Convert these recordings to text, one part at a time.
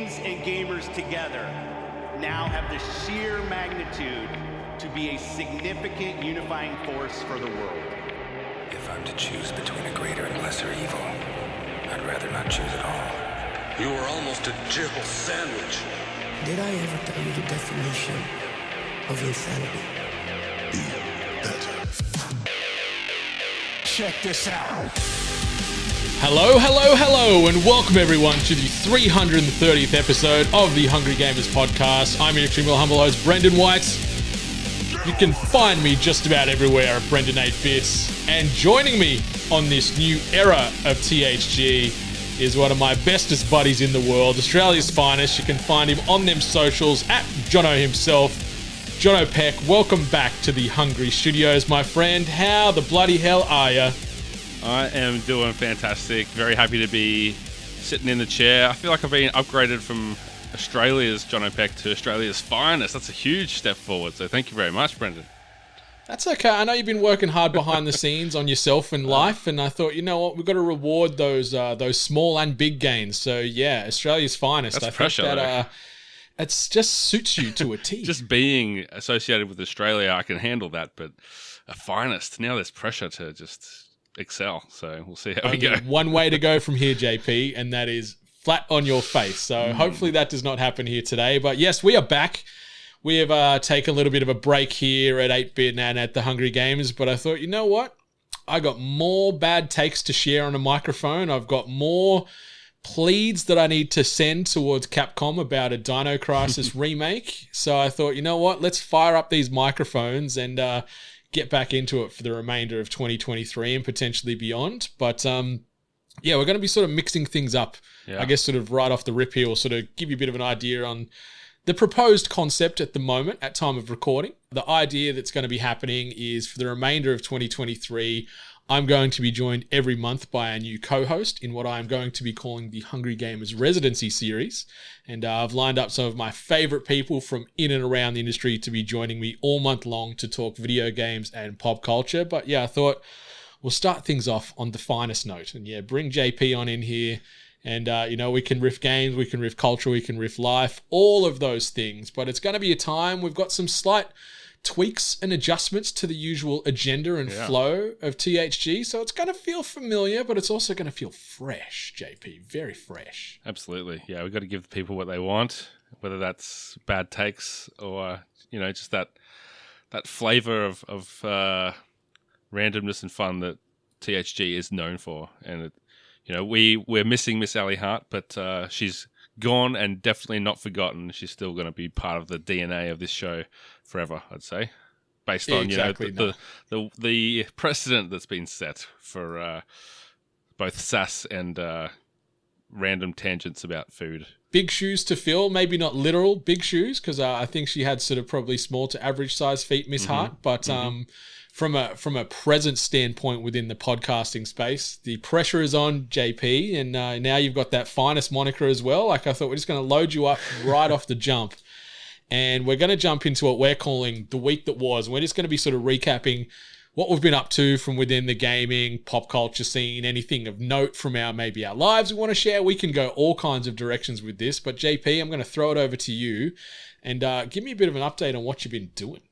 movies and gamers together now have the sheer magnitude to be a significant unifying force for the world. If I'm to choose between a greater and lesser evil, I'd rather not choose at all. You are almost a jibble sandwich. Did I ever tell you the definition of insanity? Be better. Check this out. Hello, and welcome everyone to the 330th episode of the Hungry Gamers podcast. I'm your extremely humble host, Brendan White. You can find me just about everywhere at Brendan 8bits. And joining me on this new era of THG is one of my bestest buddies in the world, Australia's finest. You can find him on them socials at Jono himself. Jono Pech, welcome back to the Hungry Studios, my friend. How the bloody hell are you? I am doing fantastic. Very happy to be sitting in the chair. I feel like I've been upgraded from Australia's Jono Pech to Australia's finest. That's a huge step forward. So thank you very much, Brendan. That's okay. I know you've been working hard behind the scenes on yourself and life, and I thought, you know what, we've got to reward those small and big gains. So yeah, Australia's finest. That's I pressure, think that though. it just suits you to a T. Just being associated with Australia, I can handle that, but a finest, now there's pressure to just excel. So we'll see how we go. One way to go from here, JP, and that is flat on your face. So hopefully that does not happen here today. But yes, we are back. We have taken a little bit of a break here at 8-Bit and at the Hungry Gamers, but I thought, you know what? I got more bad takes to share on a microphone. I've got more pleads that I need to send towards Capcom about a Dino Crisis remake. So I thought, you know what? Let's fire up these microphones and get back into it for the remainder of 2023 and potentially beyond. But yeah, we're going to be sort of mixing things up. Yeah. I guess sort of right off the rip here, we'll sort of give you a bit of an idea on the proposed concept at the moment, at time of recording. The idea that's going to be happening is for the remainder of 2023, I'm going to be joined every month by a new co-host in what I'm going to be calling the Hungry Gamers Residency series. And I've lined up some of my favorite people from in and around the industry to be joining me all month long to talk video games and pop culture. But yeah, I thought we'll start things off on the finest note. And yeah, bring JP on in here. And, you know, we can riff games, we can riff culture, we can riff life, all of those things. But it's going to be a time, we've got some slight tweaks and adjustments to the usual agenda and flow of THG. So it's going to feel familiar, but it's also going to feel fresh, JP. Very fresh. Absolutely. Yeah, we've got to give the people what they want, whether that's bad takes or, you know, just that flavor of randomness and fun that THG is known for. And you know, we're missing Miss Ali Hart, but she's gone and definitely not forgotten. She's still going to be part of the DNA of this show forever, I'd say, based on the precedent that's been set for both sass and random tangents about food. Big shoes to fill, maybe not literal big shoes, because I think she had sort of probably small to average size feet, Miss Hart, but from a present standpoint within the podcasting space, the pressure is on JP, and now you've got that finest moniker as well. Like I thought, we're just going to load you up right off the jump, and we're going to jump into what we're calling the week that was. And we're just going to be sort of recapping what we've been up to from within the gaming, pop culture scene, anything of note from our lives we want to share. We can go all kinds of directions with this, but JP, I'm going to throw it over to you and give me a bit of an update on what you've been doing.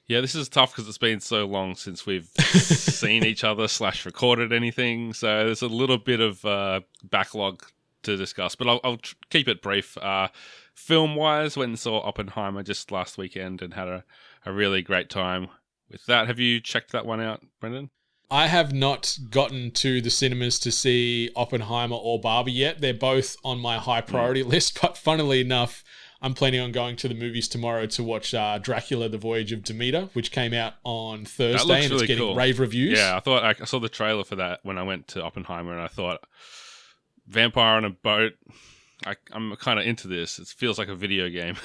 Yeah, this is tough because it's been so long since we've seen each other / recorded anything. So there's a little bit of backlog to discuss, but I'll keep it brief. Film-wise, went and saw Oppenheimer just last weekend and had a really great time with that. Have you checked that one out, Brendan? I have not gotten to the cinemas to see Oppenheimer or Barbie yet. They're both on my high priority list, but funnily enough, I'm planning on going to the movies tomorrow to watch Dracula, The Voyage of Demeter, which came out on Thursday, and it's getting cool. Rave reviews. Yeah, I saw the trailer for that when I went to Oppenheimer, and I thought, vampire on a boat, I'm kind of into this. It feels like a video game.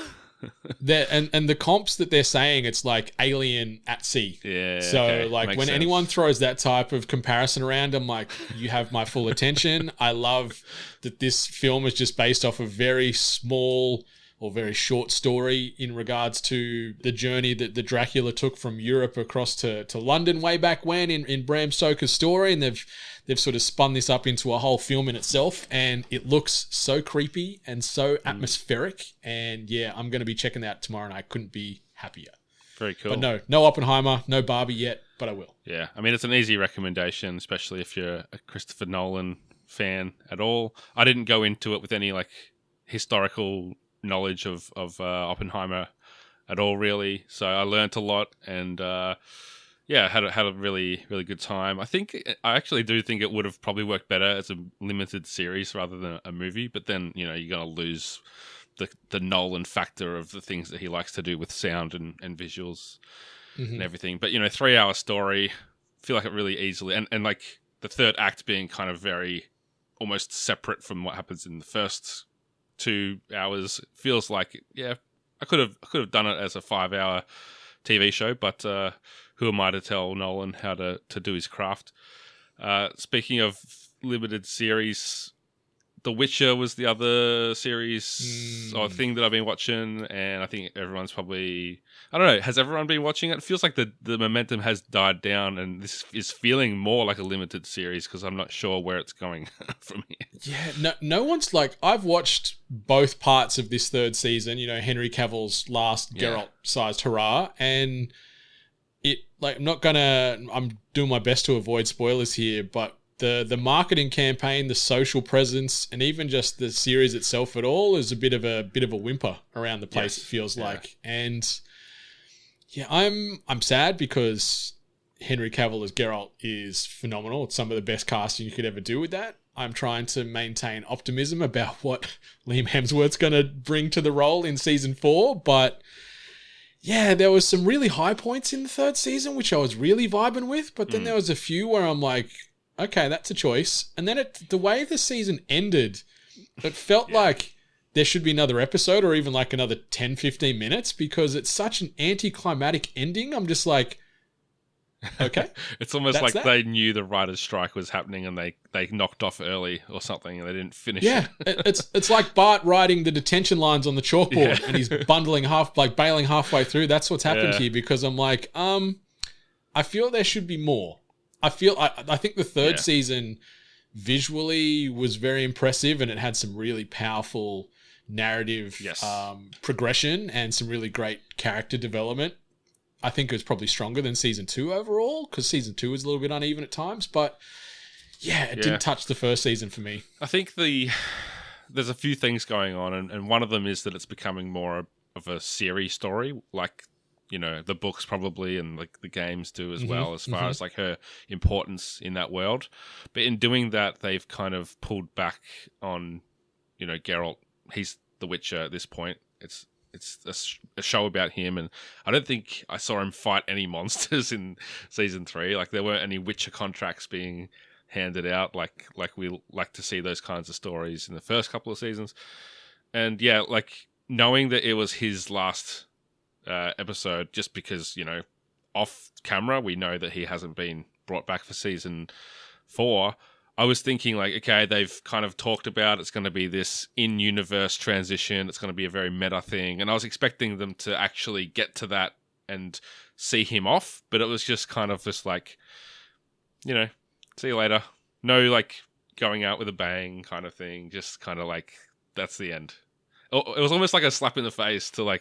And the comps that they're saying, it's like Alien at sea. Yeah. So okay. like Makes when sense. anyone throws that type of comparison around, I'm like, you have my full attention. I love that this film is just based off a very small or very short story in regards to the journey that the Dracula took from Europe across to London way back when in Bram Stoker's story. And they've sort of spun this up into a whole film in itself, and it looks so creepy and so atmospheric. And yeah, I'm going to be checking that out tomorrow, and I couldn't be happier. Very cool. But no Oppenheimer, no Barbie yet, but I will. Yeah, I mean, it's an easy recommendation, especially if you're a Christopher Nolan fan at all. I didn't go into it with any like historical knowledge of Oppenheimer at all, really. So I learnt a lot, and had a really, really good time. I actually do think it would have probably worked better as a limited series rather than a movie. But then you're gonna lose the Nolan factor of the things that he likes to do with sound and visuals and everything. But 3-hour story, feel like it really easily, and like the third act being kind of very almost separate from what happens in the first 2 hours, feels like I could have done it as a 5-hour TV show, but who am I to tell Nolan how to do his craft? Speaking of limited series, The Witcher was the other series or thing that I've been watching, and I think everyone's probably... I don't know, has everyone been watching it? It feels like the momentum has died down, and this is feeling more like a limited series because I'm not sure where it's going from here. Yeah, no one's like... I've watched both parts of this third season, Henry Cavill's last Geralt-sized hurrah, and it... like, I'm doing my best to avoid spoilers here, but the marketing campaign, the social presence, and even just the series itself at all is a bit of a whimper around the place. Yes. It feels like, and yeah, I'm sad because Henry Cavill as Geralt is phenomenal. It's some of the best casting you could ever do with that. I'm trying to maintain optimism about what Liam Hemsworth's going to bring to the role in season 4, but yeah, there was some really high points in the third season, which I was really vibing with, but then there was a few where I'm like, okay, that's a choice. And then the way the season ended, it felt like there should be another episode or even like another 10, 15 minutes because it's such an anticlimactic ending. I'm just like, okay. It's almost like they knew the writer's strike was happening and they knocked off early or something and they didn't finish it. It's like Bart writing the detention lines on the chalkboard and he's bailing halfway through. That's what's happened here because I'm like, I feel there should be more. I think the third season visually was very impressive and it had some really powerful narrative progression and some really great character development. I think it was probably stronger than season 2 overall because season 2 was a little bit uneven at times, but it didn't touch the first season for me. I think there's a few things going on and one of them is that it's becoming more of a series story, like the books probably and like the games do as well, as far as like her importance in that world. But in doing that, they've kind of pulled back on, Geralt. He's the Witcher at this point. It's a show about him, and I don't think I saw him fight any monsters in season 3. Like there weren't any Witcher contracts being handed out like we like to see those kinds of stories in the first couple of seasons. And like knowing that it was his last episode, just because off camera we know that he hasn't been brought back for season 4, I was thinking like, okay, they've kind of talked about it's going to be this in-universe transition, it's going to be a very meta thing, and I was expecting them to actually get to that and see him off, but it was just kind of this like, see you later, no like going out with a bang kind of thing, just kind of like that's the end. It was almost like a slap in the face to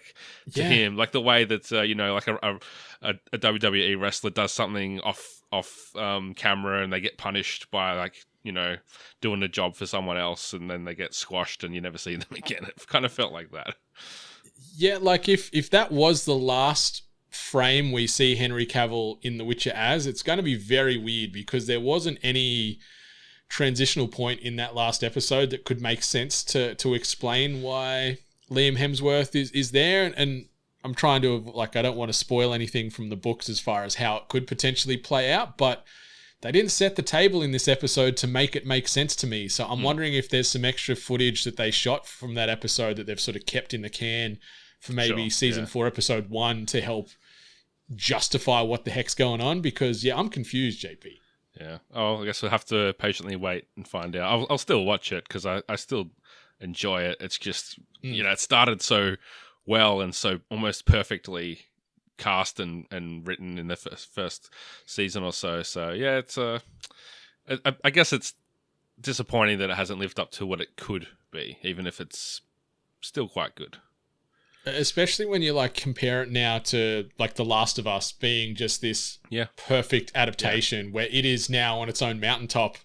him, like the way that like a WWE wrestler does something off camera and they get punished by doing a job for someone else and then they get squashed and you never see them again. It kind of felt like that. Yeah, like if that was the last frame we see Henry Cavill in The Witcher as, it's going to be very weird because there wasn't any transitional point in that last episode that could make sense to explain why Liam Hemsworth is there. And I'm trying to, I don't want to spoil anything from the books as far as how it could potentially play out, but they didn't set the table in this episode to make it make sense to me. So I'm wondering if there's some extra footage that they shot from that episode that they've sort of kept in the can for maybe season 4, episode 1 to help justify what the heck's going on. Because I'm confused, JP. Yeah. Oh, I guess we'll have to patiently wait and find out. I'll still watch it because I still enjoy it. It's just, it started so well and so almost perfectly cast and written in the first season or so. So yeah, it's I guess it's disappointing that it hasn't lived up to what it could be, even if it's still quite good. Especially when you like compare it now to like The Last of Us being just this perfect adaptation where it is now on its own mountaintop.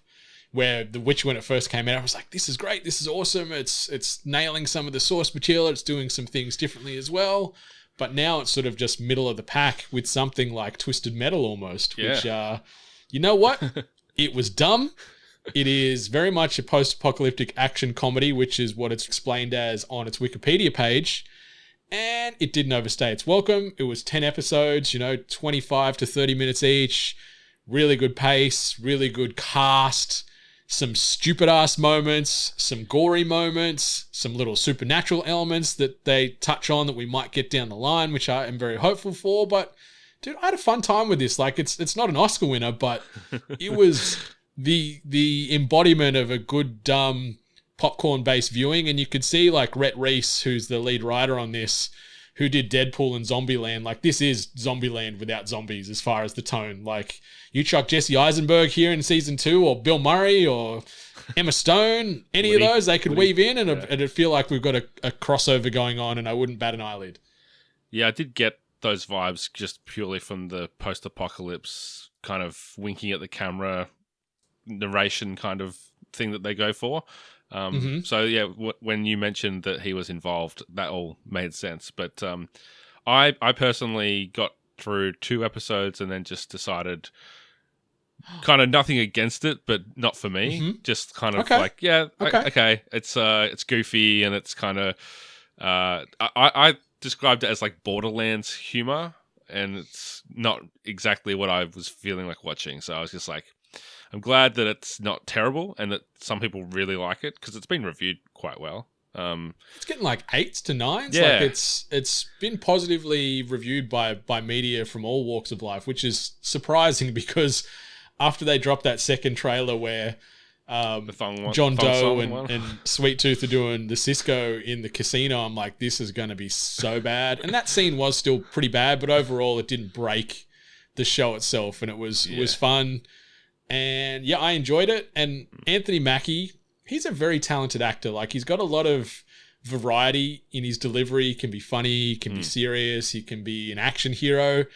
Where The Witcher, when it first came out, I was like, this is great, this is awesome. It's nailing some of the source material, it's doing some things differently as well. But now it's sort of just middle of the pack with something like Twisted Metal almost, which, you know what? It was dumb. It is very much a post-apocalyptic action comedy, which is what it's explained as on its Wikipedia page. And it didn't overstay its welcome. It was 10 episodes, 25 to 30 minutes each. Really good pace, really good cast. Some stupid-ass moments, some gory moments, some little supernatural elements that they touch on that we might get down the line, which I am very hopeful for. But, dude, I had a fun time with this. Like, it's not an Oscar winner, but it was the embodiment of a good, dumb, popcorn-based viewing. And you could see, like, Rhett Reese, who's the lead writer on this, who did Deadpool and Zombieland. Like, this is Zombieland without zombies as far as the tone. Like, you chuck Jesse Eisenberg here in season 2 or Bill Murray or Emma Stone, any of those, they could weave in and it'd feel like we've got a crossover going on and I wouldn't bat an eyelid. Yeah, I did get those vibes just purely from the post-apocalypse kind of winking at the camera narration kind of thing that they go for. So yeah, when you mentioned that he was involved, that all made sense. But I personally got through 2 episodes and then just decided kind of nothing against it, but not for me. Just kind of like, okay. It's goofy and it's kind of I described it as like Borderlands humor, and it's not exactly what I was feeling like watching. So I was just like, I'm glad that it's not terrible and that some people really like it because it's been reviewed quite well. It's getting like 8s to 9s. Yeah. Like it's been positively reviewed by media from all walks of life, which is surprising because after they dropped that second trailer where John Doe and Sweet Tooth are doing the Cisco in the casino, I'm like, this is going to be so bad. And that scene was still pretty bad, but overall it didn't break the show itself, and it was fun. And yeah, I enjoyed it. And Anthony Mackie, he's a very talented actor. Like, he's got a lot of variety in his delivery. He can be funny, he can be serious, he can be an action hero.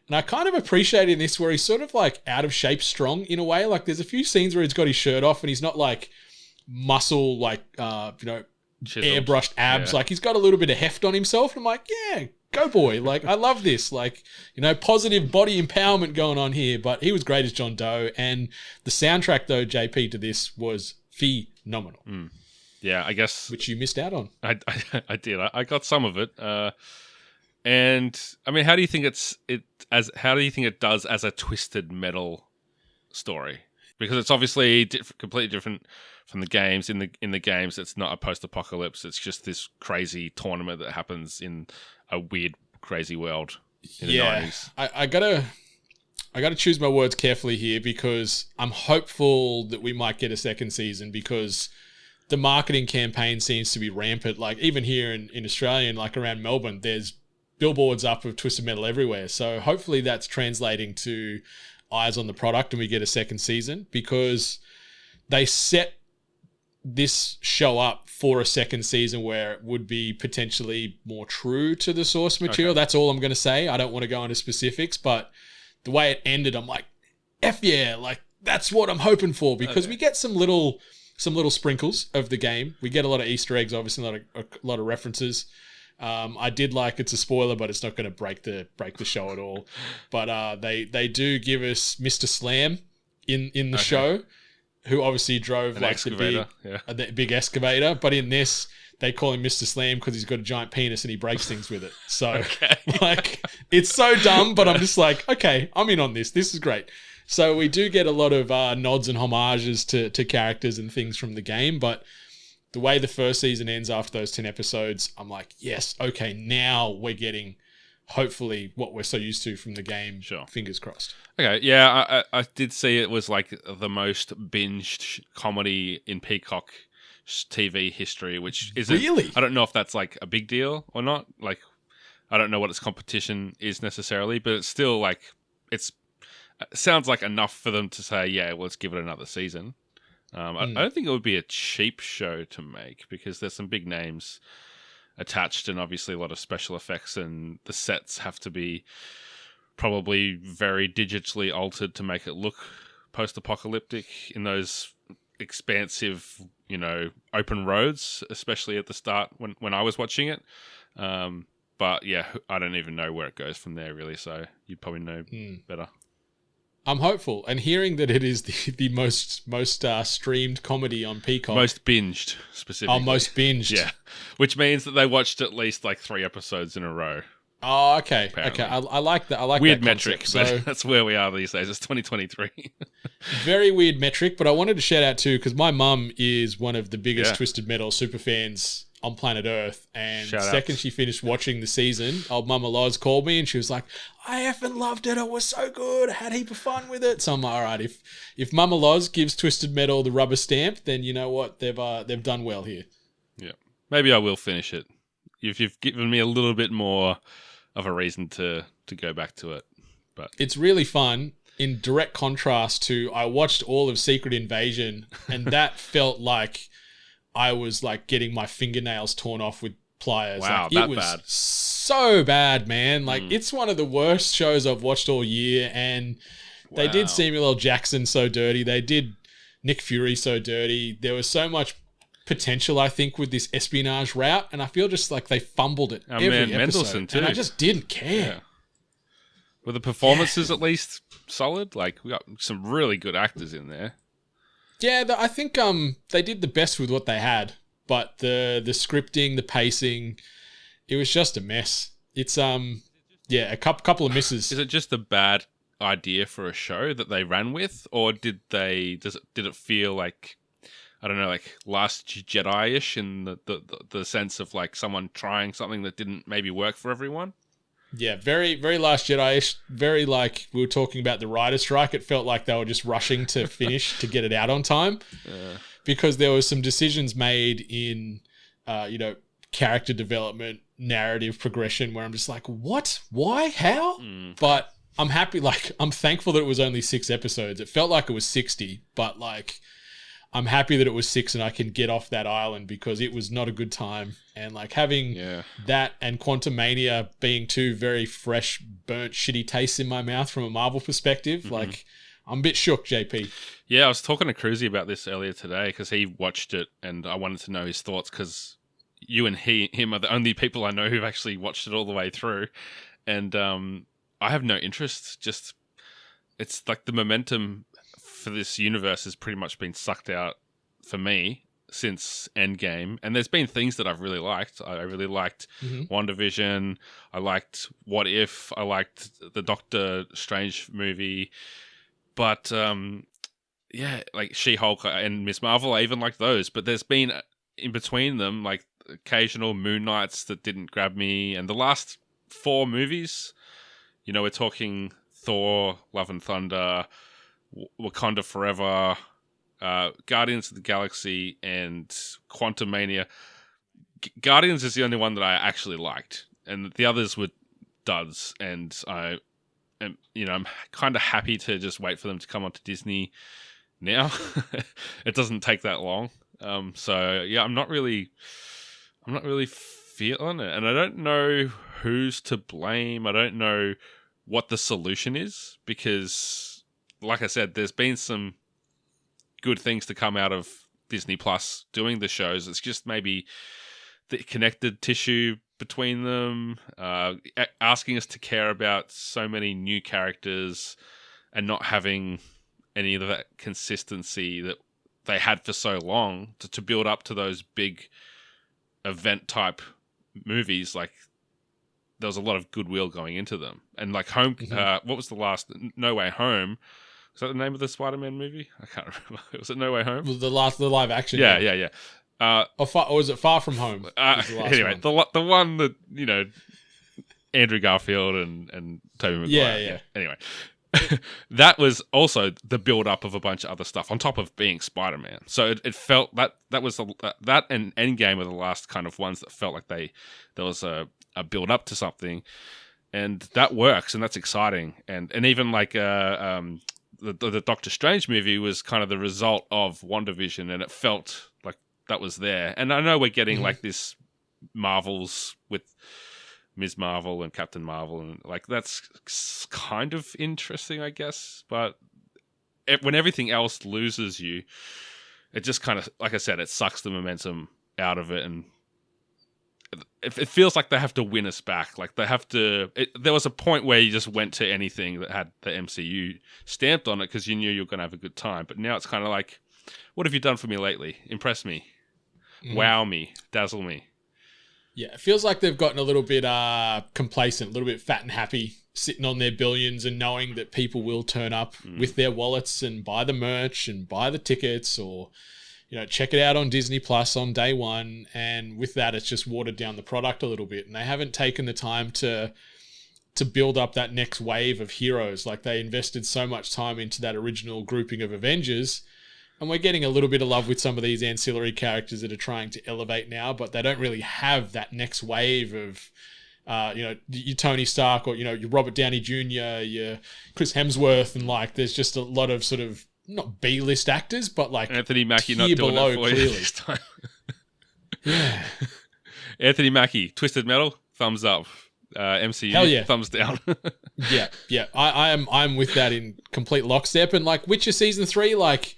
And I kind of appreciate in this where he's sort of like out of shape strong in a way. Like, there's a few scenes where he's got his shirt off and he's not like muscle, like, Chiseled. airbrushed abs. Yeah. Like, he's got a little bit of heft on himself. And I'm like, yeah, go boy. Like, I love this. Like, positive body empowerment going on here. But he was great as John Doe. And the soundtrack, though, JP, to this was phenomenal. Yeah, I guess. Which you missed out on. I did. I got some of it. And I mean, how do you think it does as a Twisted Metal story? Because it's obviously completely different from the games. In the games, it's not a post-apocalypse. It's just this crazy tournament that happens in a weird, crazy world in the 90s. I gotta choose my words carefully here because I'm hopeful that we might get a second season because the marketing campaign seems to be rampant. Like, even here in Australia and like around Melbourne, there's billboards up of Twisted Metal everywhere. So hopefully that's translating to eyes on the product and we get a second season, because they set this show up for a second season where it would be potentially more true to the source material. Okay. That's all I'm going to say. I don't want to go into specifics, but the way it ended, I'm like, F yeah, like that's what I'm hoping for, because we get some little sprinkles of the game. We get a lot of Easter eggs, obviously a lot of references. I did like, it's a spoiler, but it's not going to break the show at all. But they do give us Mr. Slam in the show, who obviously drove the big excavator. But in this, they call him Mr. Slam because he's got a giant penis and he breaks things with it. So like, it's so dumb, but I'm just like, okay, I'm in on this. This is great. So we do get a lot of nods and homages to characters and things from the game, but the way the first season ends after those 10 episodes, I'm like, yes, okay, now we're getting hopefully what we're so used to from the game. Sure. Fingers crossed. Okay, yeah, I did see it was like the most binged comedy in Peacock TV history, which is Really? I don't know if that's like a big deal or not. Like, I don't know what its competition is necessarily, but it's still like it sounds like enough for them to say, yeah, well, let's give it another season. I don't think it would be a cheap show to make because there's some big names attached and obviously a lot of special effects, and the sets have to be probably very digitally altered to make it look post-apocalyptic in those expansive, open roads, especially at the start when I was watching it. But yeah, I don't even know where it goes from there really, so you'd probably know better. I'm hopeful, and hearing that it is the most streamed comedy on Peacock. Most binged, specifically. Oh, most binged. Yeah, which means that they watched at least like 3 episodes in a row. Oh, okay. Apparently. Okay, I like that. I like weird that metric, concept. but So, that's where we are these days. It's 2023. very weird metric, but I wanted to shout out too because my mum is one of the biggest Yeah. Twisted Metal super fans on planet Earth, and Shout second outs. she finished watching the season, old Mama Loz called me and she was like, "I effing loved it. It was so good. I had a heap of fun with it." So I'm like, all right, if Mama Loz gives Twisted Metal the rubber stamp, then you know what, they've done well here. Yeah, maybe I will finish it. You've given me a little bit more of a reason to go back to it, but It's really fun. In direct contrast to, I watched all of Secret Invasion, and that felt like I was like getting my fingernails torn off with pliers. Wow, like, that it was bad. so bad, man. Like it's one of the worst shows I've watched all year, and they did Wow. Samuel L. Jackson so dirty. They did Nick Fury so dirty. There was so much potential, I think, with this espionage route, and I feel just like they fumbled it Oh, every man, episode, Mendelsohn too. and I just didn't care. Yeah. Were the performances at least solid? Like, we got some really good actors in there. Yeah, I think they did the best with what they had, but the scripting, the pacing, it was just a mess. It's a couple of misses. Is it just a bad idea for a show that they ran with, or did it feel like, I don't know, like Last Jedi-ish in the sense of like someone trying something that didn't maybe work for everyone? Yeah, very, very Last Jedi-ish. Very like we were talking about the writer's strike. It felt like they were just rushing to finish to get it out on time because there was some decisions made in, character development, narrative progression where I'm just like, what? Why? How? But I'm happy. Like, I'm thankful that it was only 6 episodes. It felt like it was 60, but like, I'm happy that it was 6 and I can get off that island because it was not a good time. And like having that and Quantumania being 2 very fresh, burnt, shitty tastes in my mouth from a Marvel perspective, like I'm a bit shook, JP. Yeah, I was talking to Cruzy about this earlier today because he watched it and I wanted to know his thoughts because you and him are the only people I know who've actually watched it all the way through. And I have no interest. Just, it's like the momentum for this universe has pretty much been sucked out for me since Endgame, and there's been things that I've really liked. I really liked WandaVision. I liked What If. I liked the Doctor Strange movie, but like She-Hulk and Miss Marvel, I even liked those. But there's been in between them like occasional Moon Knights that didn't grab me, and the last 4 movies, we're talking Thor, Love and Thunder, Wakanda Forever, Guardians of the Galaxy, and Quantumania. Guardians is the only one that I actually liked, and the others were duds. And I'm kind of happy to just wait for them to come onto Disney now. It doesn't take that long. So yeah, I'm not really feeling it, and I don't know who's to blame. I don't know what the solution is because, like I said, there's been some good things to come out of Disney Plus doing the shows. It's just maybe the connected tissue between them, asking us to care about so many new characters and not having any of that consistency that they had for so long to build up to those big event type movies. Like, there was a lot of goodwill going into them. And like what was the last? No Way Home. Is that the name of the Spider-Man movie? I can't remember. Was it No Way Home? The live action. Yeah. Or was it Far From Home? Anyway, the one that, Andrew Garfield and Tobey Maguire. Yeah. Anyway, that was also the build up of a bunch of other stuff on top of being Spider-Man. So it felt that was that and Endgame were the last kind of ones that felt like there was a build up to something, and that works and that's exciting. And even like the Doctor Strange movie was kind of the result of WandaVision, and it felt like that was there. And I know we're getting like this Marvels with Ms. Marvel and Captain Marvel, and like that's kind of interesting, I guess. But when everything else loses you, it just kind of, like I said, it sucks the momentum out of it, and it feels like they have to win us back. Like they have to. There was a point where you just went to anything that had the MCU stamped on it because you knew you were going to have a good time. But now it's kind of like, what have you done for me lately? Impress me, wow me, dazzle me. Yeah, it feels like they've gotten a little bit complacent, a little bit fat and happy, sitting on their billions and knowing that people will turn up with their wallets and buy the merch and buy the tickets, or check it out on Disney Plus on day one. And with that, it's just watered down the product a little bit, and they haven't taken the time to build up that next wave of heroes. Like they invested so much time into that original grouping of Avengers. And we're getting a little bit of love with some of these ancillary characters that are trying to elevate now, but they don't really have that next wave of, your Tony Stark or, your Robert Downey Jr., your Chris Hemsworth, and like there's just a lot of sort of not B-list actors, but like Anthony Mackie not doing below, it for you this time. Yeah. Anthony Mackie, Twisted Metal, thumbs up. MCU, Hell yeah. thumbs down. Yeah. I'm with that in complete lockstep. And like Witcher Season 3, like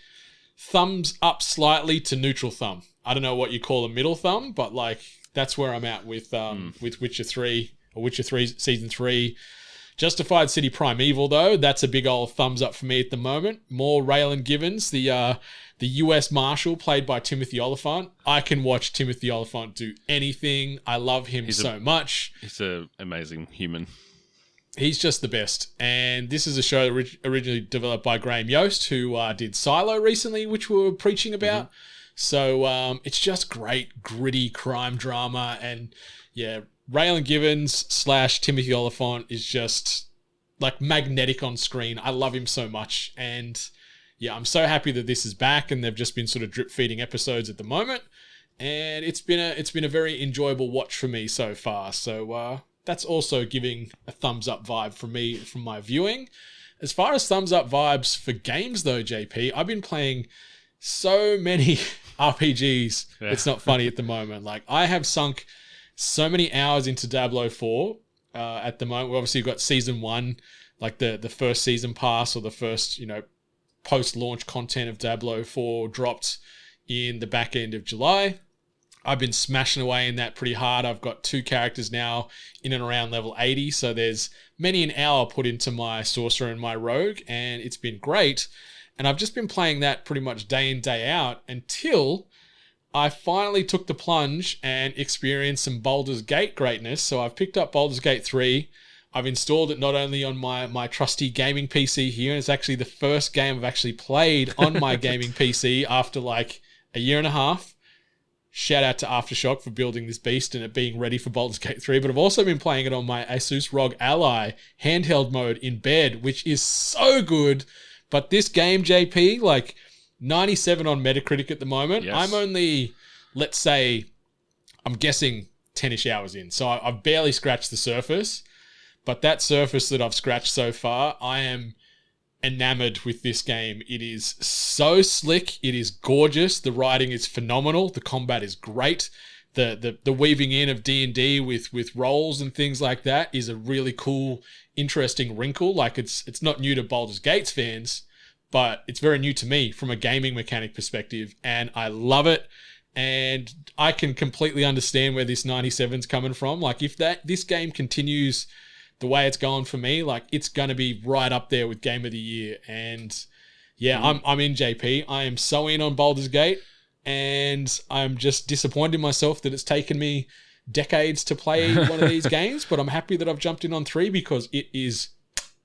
thumbs up slightly to neutral thumb. I don't know what you call a middle thumb, but like that's where I'm at with Witcher 3 or Witcher 3 Season 3. Justified City Primeval though, that's a big old thumbs up for me at the moment. More Raylan Givens, the US Marshal played by Timothy Olyphant. I can watch Timothy Olyphant do anything. I love him so much. He's an amazing human. He's just the best. And this is a show originally developed by Graham Yost, who did Silo recently, which we were preaching about. So it's just great, gritty crime drama. And yeah, Raylan Givens / Timothy Olyphant is just like magnetic on screen. I love him so much. And yeah, I'm so happy that this is back, and they've just been sort of drip feeding episodes at the moment. And it's been a very enjoyable watch for me so far. So that's also giving a thumbs up vibe from me from my viewing. As far as thumbs up vibes for games though, JP, I've been playing so many RPGs. Yeah. It's not funny at the moment. Like I have sunk so many hours into Diablo 4 at the moment. We obviously got season 1, like the first season pass or the first, post-launch content of Diablo 4 dropped in the back end of July. I've been smashing away in that pretty hard. I've got 2 characters now in and around level 80. So there's many an hour put into my sorcerer and my rogue, and it's been great. And I've just been playing that pretty much day in, day out until I finally took the plunge and experienced some Baldur's Gate greatness. So I've picked up Baldur's Gate 3. I've installed it not only on my trusty gaming PC here, and it's actually the first game I've actually played on my gaming PC after like a year and a half. Shout out to Aftershock for building this beast and it being ready for Baldur's Gate 3. But I've also been playing it on my Asus ROG Ally handheld mode in bed, which is so good. But this game, JP, like 97 on Metacritic at the moment. Yes. I'm only, let's say, I'm guessing 10-ish hours in. So I've barely scratched the surface. But that surface that I've scratched so far, I am enamored with this game. It is so slick. It is gorgeous. The writing is phenomenal. The combat is great. The weaving in of D&D with roles and things like that is a really cool, interesting wrinkle. Like it's not new to Baldur's Gate fans, but it's very new to me from a gaming mechanic perspective, and I love it. And I can completely understand where this 97's coming from. Like if this game continues the way it's going for me, like it's going to be right up there with Game of the Year. And yeah, I'm in, JP. I am so in on Baldur's Gate, and I'm just disappointed in myself that it's taken me decades to play one of these games, but I'm happy that I've jumped in on 3 because it is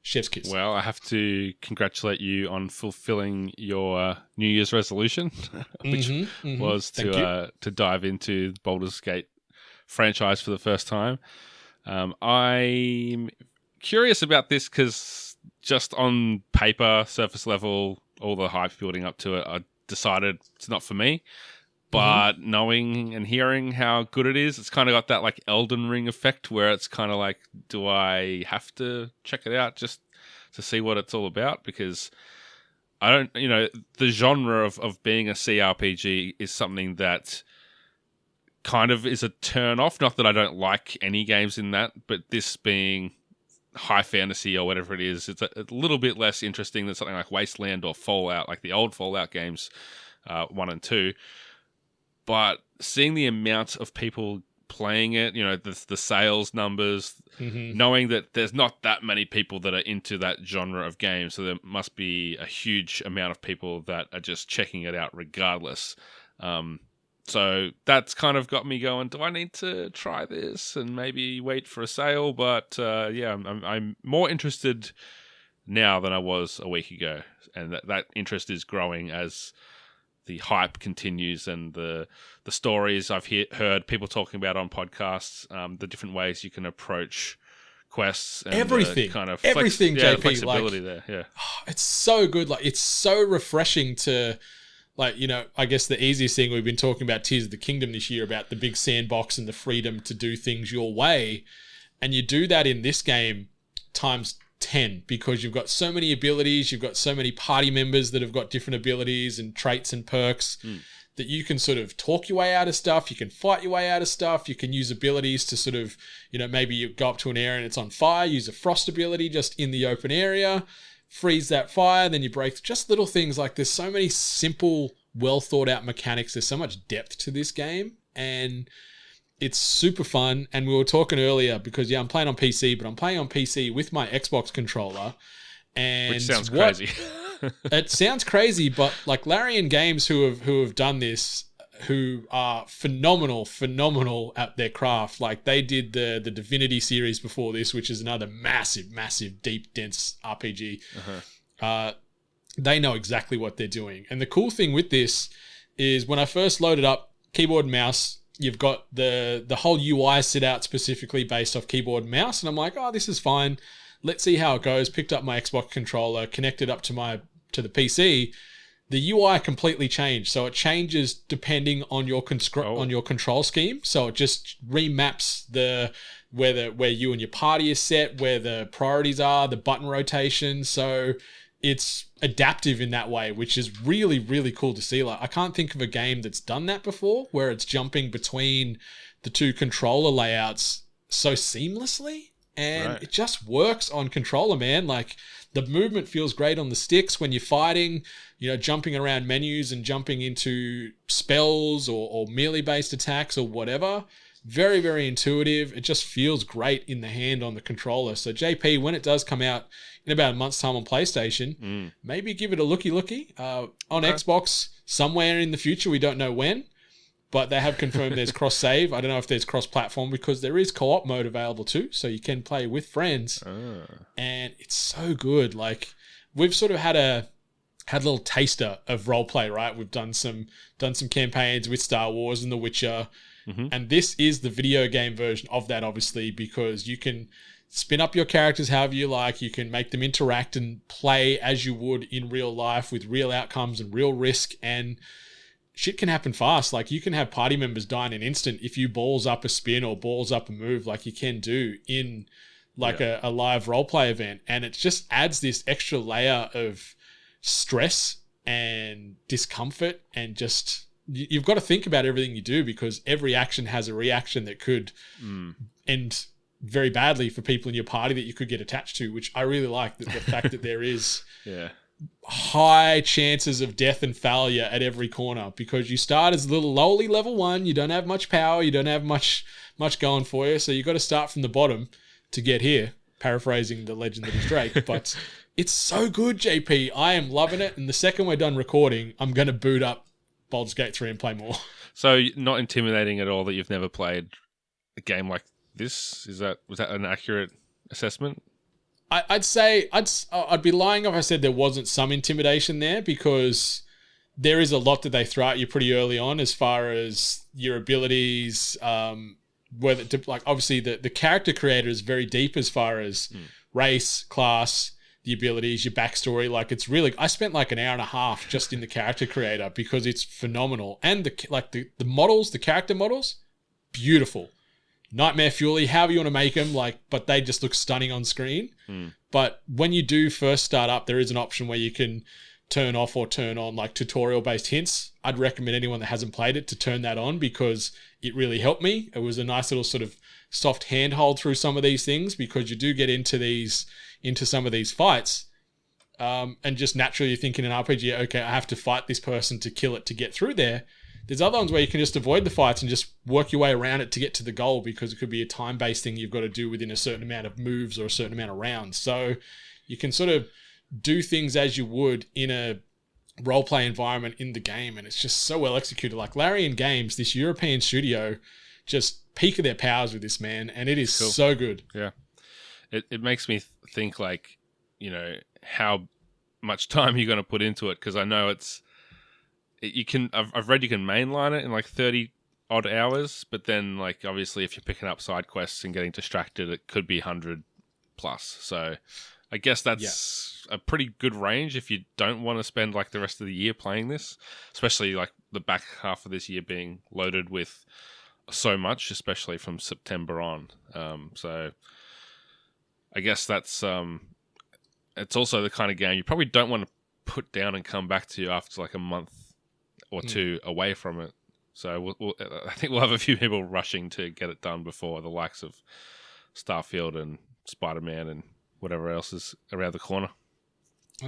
chef's kiss. Well, I have to congratulate you on fulfilling your New Year's resolution, which was to dive into Baldur's Gate franchise for the first time. I'm curious about this because just on paper, surface level, all the hype building up to it, I decided it's not for me. But knowing and hearing how good it is, it's kind of got that like Elden Ring effect where it's kind of like, do I have to check it out just to see what it's all about? Because I don't, the genre of being a CRPG is something that kind of is a turn off. Not that I don't like any games in that, but this being high fantasy or whatever it is, it's a little bit less interesting than something like Wasteland or Fallout, like the old Fallout games, 1 and 2. But seeing the amount of people playing it, the sales numbers, knowing that there's not that many people that are into that genre of games, so there must be a huge amount of people that are just checking it out regardless. So that's kind of got me going, do I need to try this and maybe wait for a sale? But I'm more interested now than I was a week ago. And that interest is growing as the hype continues and the stories I've heard people talking about on podcasts, the different ways you can approach quests and everything, kind of everything, JP, flexibility there. Yeah, it's so good. Like, it's so refreshing to, like, I guess the easiest thing we've been talking about Tears of the Kingdom this year about the big sandbox and the freedom to do things your way, and you do that in this game times 10 because you've got so many abilities, you've got so many party members that have got different abilities and traits and perks that you can sort of talk your way out of stuff, you can fight your way out of stuff, you can use abilities to sort of, maybe you go up to an area and it's on fire, use a frost ability just in the open area, freeze that fire, then you break, just little things like there's so many simple, well thought out mechanics, there's so much depth to this game, and it's super fun. And we were talking earlier because, I'm playing on PC, but I'm playing on PC with my Xbox controller. And which sounds crazy. It sounds crazy, but like Larian Games who have done this, who are phenomenal at their craft. Like they did the Divinity series before this, which is another massive, deep, dense RPG. They know exactly what they're doing. And the cool thing with this is when I first loaded up keyboard and mouse, you've got the whole UI set out specifically based off keyboard and mouse. And I'm like, oh, this is fine. Let's see how it goes. Picked up my Xbox controller, connected up to the PC. The UI completely changed. So it changes depending on your on your control scheme. So it just remaps where you and your party is set, where the priorities are, the button rotation. So it's adaptive in that way, which is really, really cool to see. Like, I can't think of a game that's done that before, where it's jumping between the two controller layouts so seamlessly. And It just works on controller, man. Like, the movement feels great on the sticks when you're fighting, jumping around menus and jumping into spells or melee-based attacks or whatever. Very, very intuitive. It just feels great in the hand on the controller. So, JP, when it does come out in about a month's time on PlayStation, maybe give it a looky. On Xbox, somewhere in the future, we don't know when, but they have confirmed there's cross-save. I don't know if there's cross-platform because there is co-op mode available too, so you can play with friends. And it's so good. Like, we've sort of had a little taster of roleplay, right? We've done some campaigns with Star Wars and The Witcher, and this is the video game version of that, obviously, because you can spin up your characters however you like. You can make them interact and play as you would in real life with real outcomes and real risk, and shit can happen fast. Like, you can have party members die in an instant if you balls up a spin or balls up a move like you can do in like a live roleplay event. And it just adds this extra layer of stress and discomfort, and just you've got to think about everything you do because every action has a reaction that could end very badly for people in your party that you could get attached to, which I really like, the fact that there is high chances of death and failure at every corner, because you start as a little lowly level 1, you don't have much power, you don't have much going for you, so you got to start from the bottom to get here, paraphrasing the legend that is Drake. But it's so good, JP. I am loving it, and the second we're done recording, I'm going to boot up Baldur's Gate 3 and play more. So not intimidating at all that you've never played a game like this? Was that an accurate assessment? I'd say I'd be lying if I said there wasn't some intimidation there, because there is a lot that they throw at you pretty early on as far as your abilities. Obviously the character creator is very deep as far as race, class, the abilities, your backstory. Like, it's really, I spent like an hour and a half just in the character creator because it's phenomenal. And the models, the character models, beautiful. Nightmare Fury, however you want to make them, like, but they just look stunning on screen. But when you do first start up, there is an option where you can turn off or turn on like tutorial-based hints. I'd recommend anyone that hasn't played it to turn that on because it really helped me. It was a nice little sort of soft handhold through some of these things because you do get into some of these fights, and just naturally you think in an RPG, okay, I have to fight this person to kill it to get through there. There's other ones where you can just avoid the fights and just work your way around it to get to the goal because it could be a time-based thing you've got to do within a certain amount of moves or a certain amount of rounds. So you can sort of do things as you would in a role-play environment in the game, and it's just so well executed. Like Larian Games, this European studio, just peak of their powers with this, man, and it is so good. Yeah. It makes me think, like, you know, how much time you're going to put into it, because I know I've read you can mainline it in like 30 odd hours, but then, like, obviously if you're picking up side quests and getting distracted, it could be 100 plus. So I guess that's a pretty good range if you don't want to spend like the rest of the year playing this, especially like the back half of this year being loaded with so much, especially from September on. So I guess that's it's also the kind of game you probably don't want to put down and come back to after like a month or two away from it. So I think we'll have a few people rushing to get it done before the likes of Starfield and Spider-Man and whatever else is around the corner.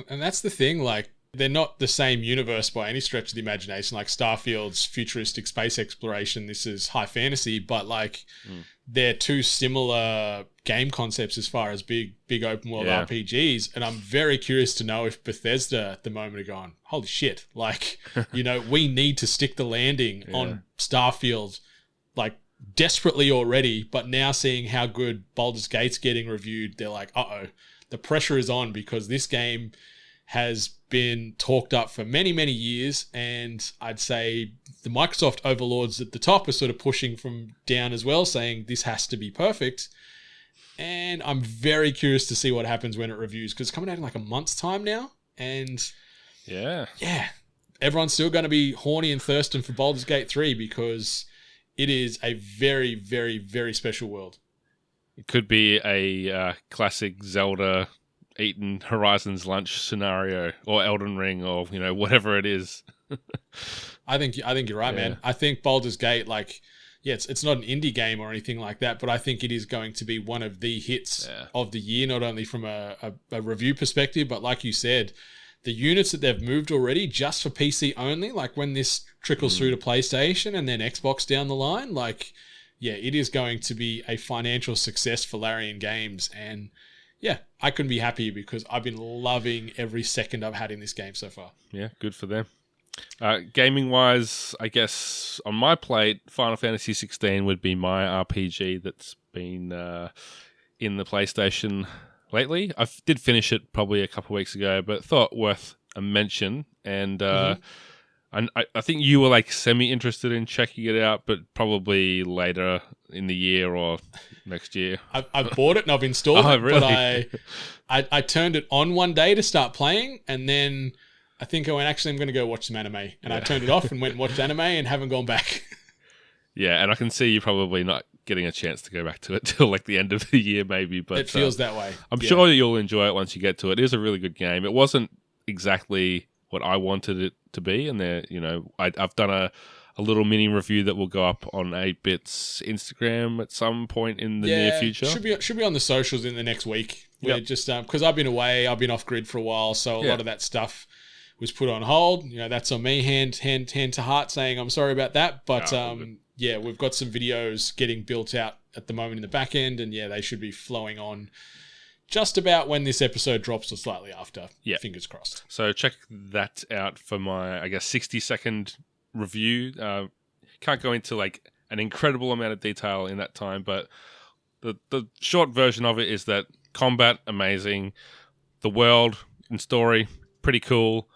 And that's the thing, like, they're not the same universe by any stretch of the imagination. Like Starfield's futuristic space exploration, this is high fantasy, but like they're two similar game concepts as far as big open world RPGs. And I'm very curious to know if Bethesda at the moment are going, holy shit, like, you know, we need to stick the landing on Starfield, like, desperately already, but now seeing how good Baldur's Gate's getting reviewed, they're like, the pressure is on because this game has been talked up for many, many years, and I'd say the Microsoft overlords at the top are sort of pushing from down as well, saying this has to be perfect. And I'm very curious to see what happens when it reviews, because it's coming out in like a month's time now, and yeah, everyone's still going to be horny and thirsting for Baldur's Gate 3 because it is a very, very, very special world. It could be a classic Zelda eating Horizon's lunch scenario, or Elden Ring, or, you know, whatever it is. I think you're right, man. I think Baldur's Gate, like, it's not an indie game or anything like that, but I think it is going to be one of the hits of the year, not only from a review perspective, but like you said, the units that they've moved already just for PC only, like when this trickles through to PlayStation and then Xbox down the line, like, it is going to be a financial success for Larian Games. And I couldn't be happier because I've been loving every second I've had in this game so far. Yeah, good for them. Gaming-wise, I guess on my plate, Final Fantasy 16 would be my RPG that's been in the PlayStation lately. I did finish it probably a couple of weeks ago, but thought worth a mention. And I think you were like semi-interested in checking it out, but probably later in the year or next year. I've bought it and I've installed it, really? but I turned it on one day to start playing, and then I think I went, actually, I'm going to go watch some anime. And I turned it off and went and watched anime and haven't gone back. Yeah, and I can see you probably not getting a chance to go back to it till like the end of the year maybe. But it feels that way. I'm sure that you'll enjoy it once you get to it. It is a really good game. It wasn't exactly what I wanted it to be, and there, you know, I've done a little mini review that will go up on 8-Bit's Instagram at some point in the near future. Should be on the socials in the next week. Just because I've been away, I've been off grid for a while, so a lot of that stuff was put on hold. You know, that's on me, hand to heart, saying I'm sorry about that. But we've got some videos getting built out at the moment in the back end, and they should be flowing on just about when this episode drops or slightly after. Yeah. Fingers crossed. So check that out for my, I guess, 60-second review. Can't go into like an incredible amount of detail in that time, but the short version of it is that combat, amazing. The world and story, pretty cool,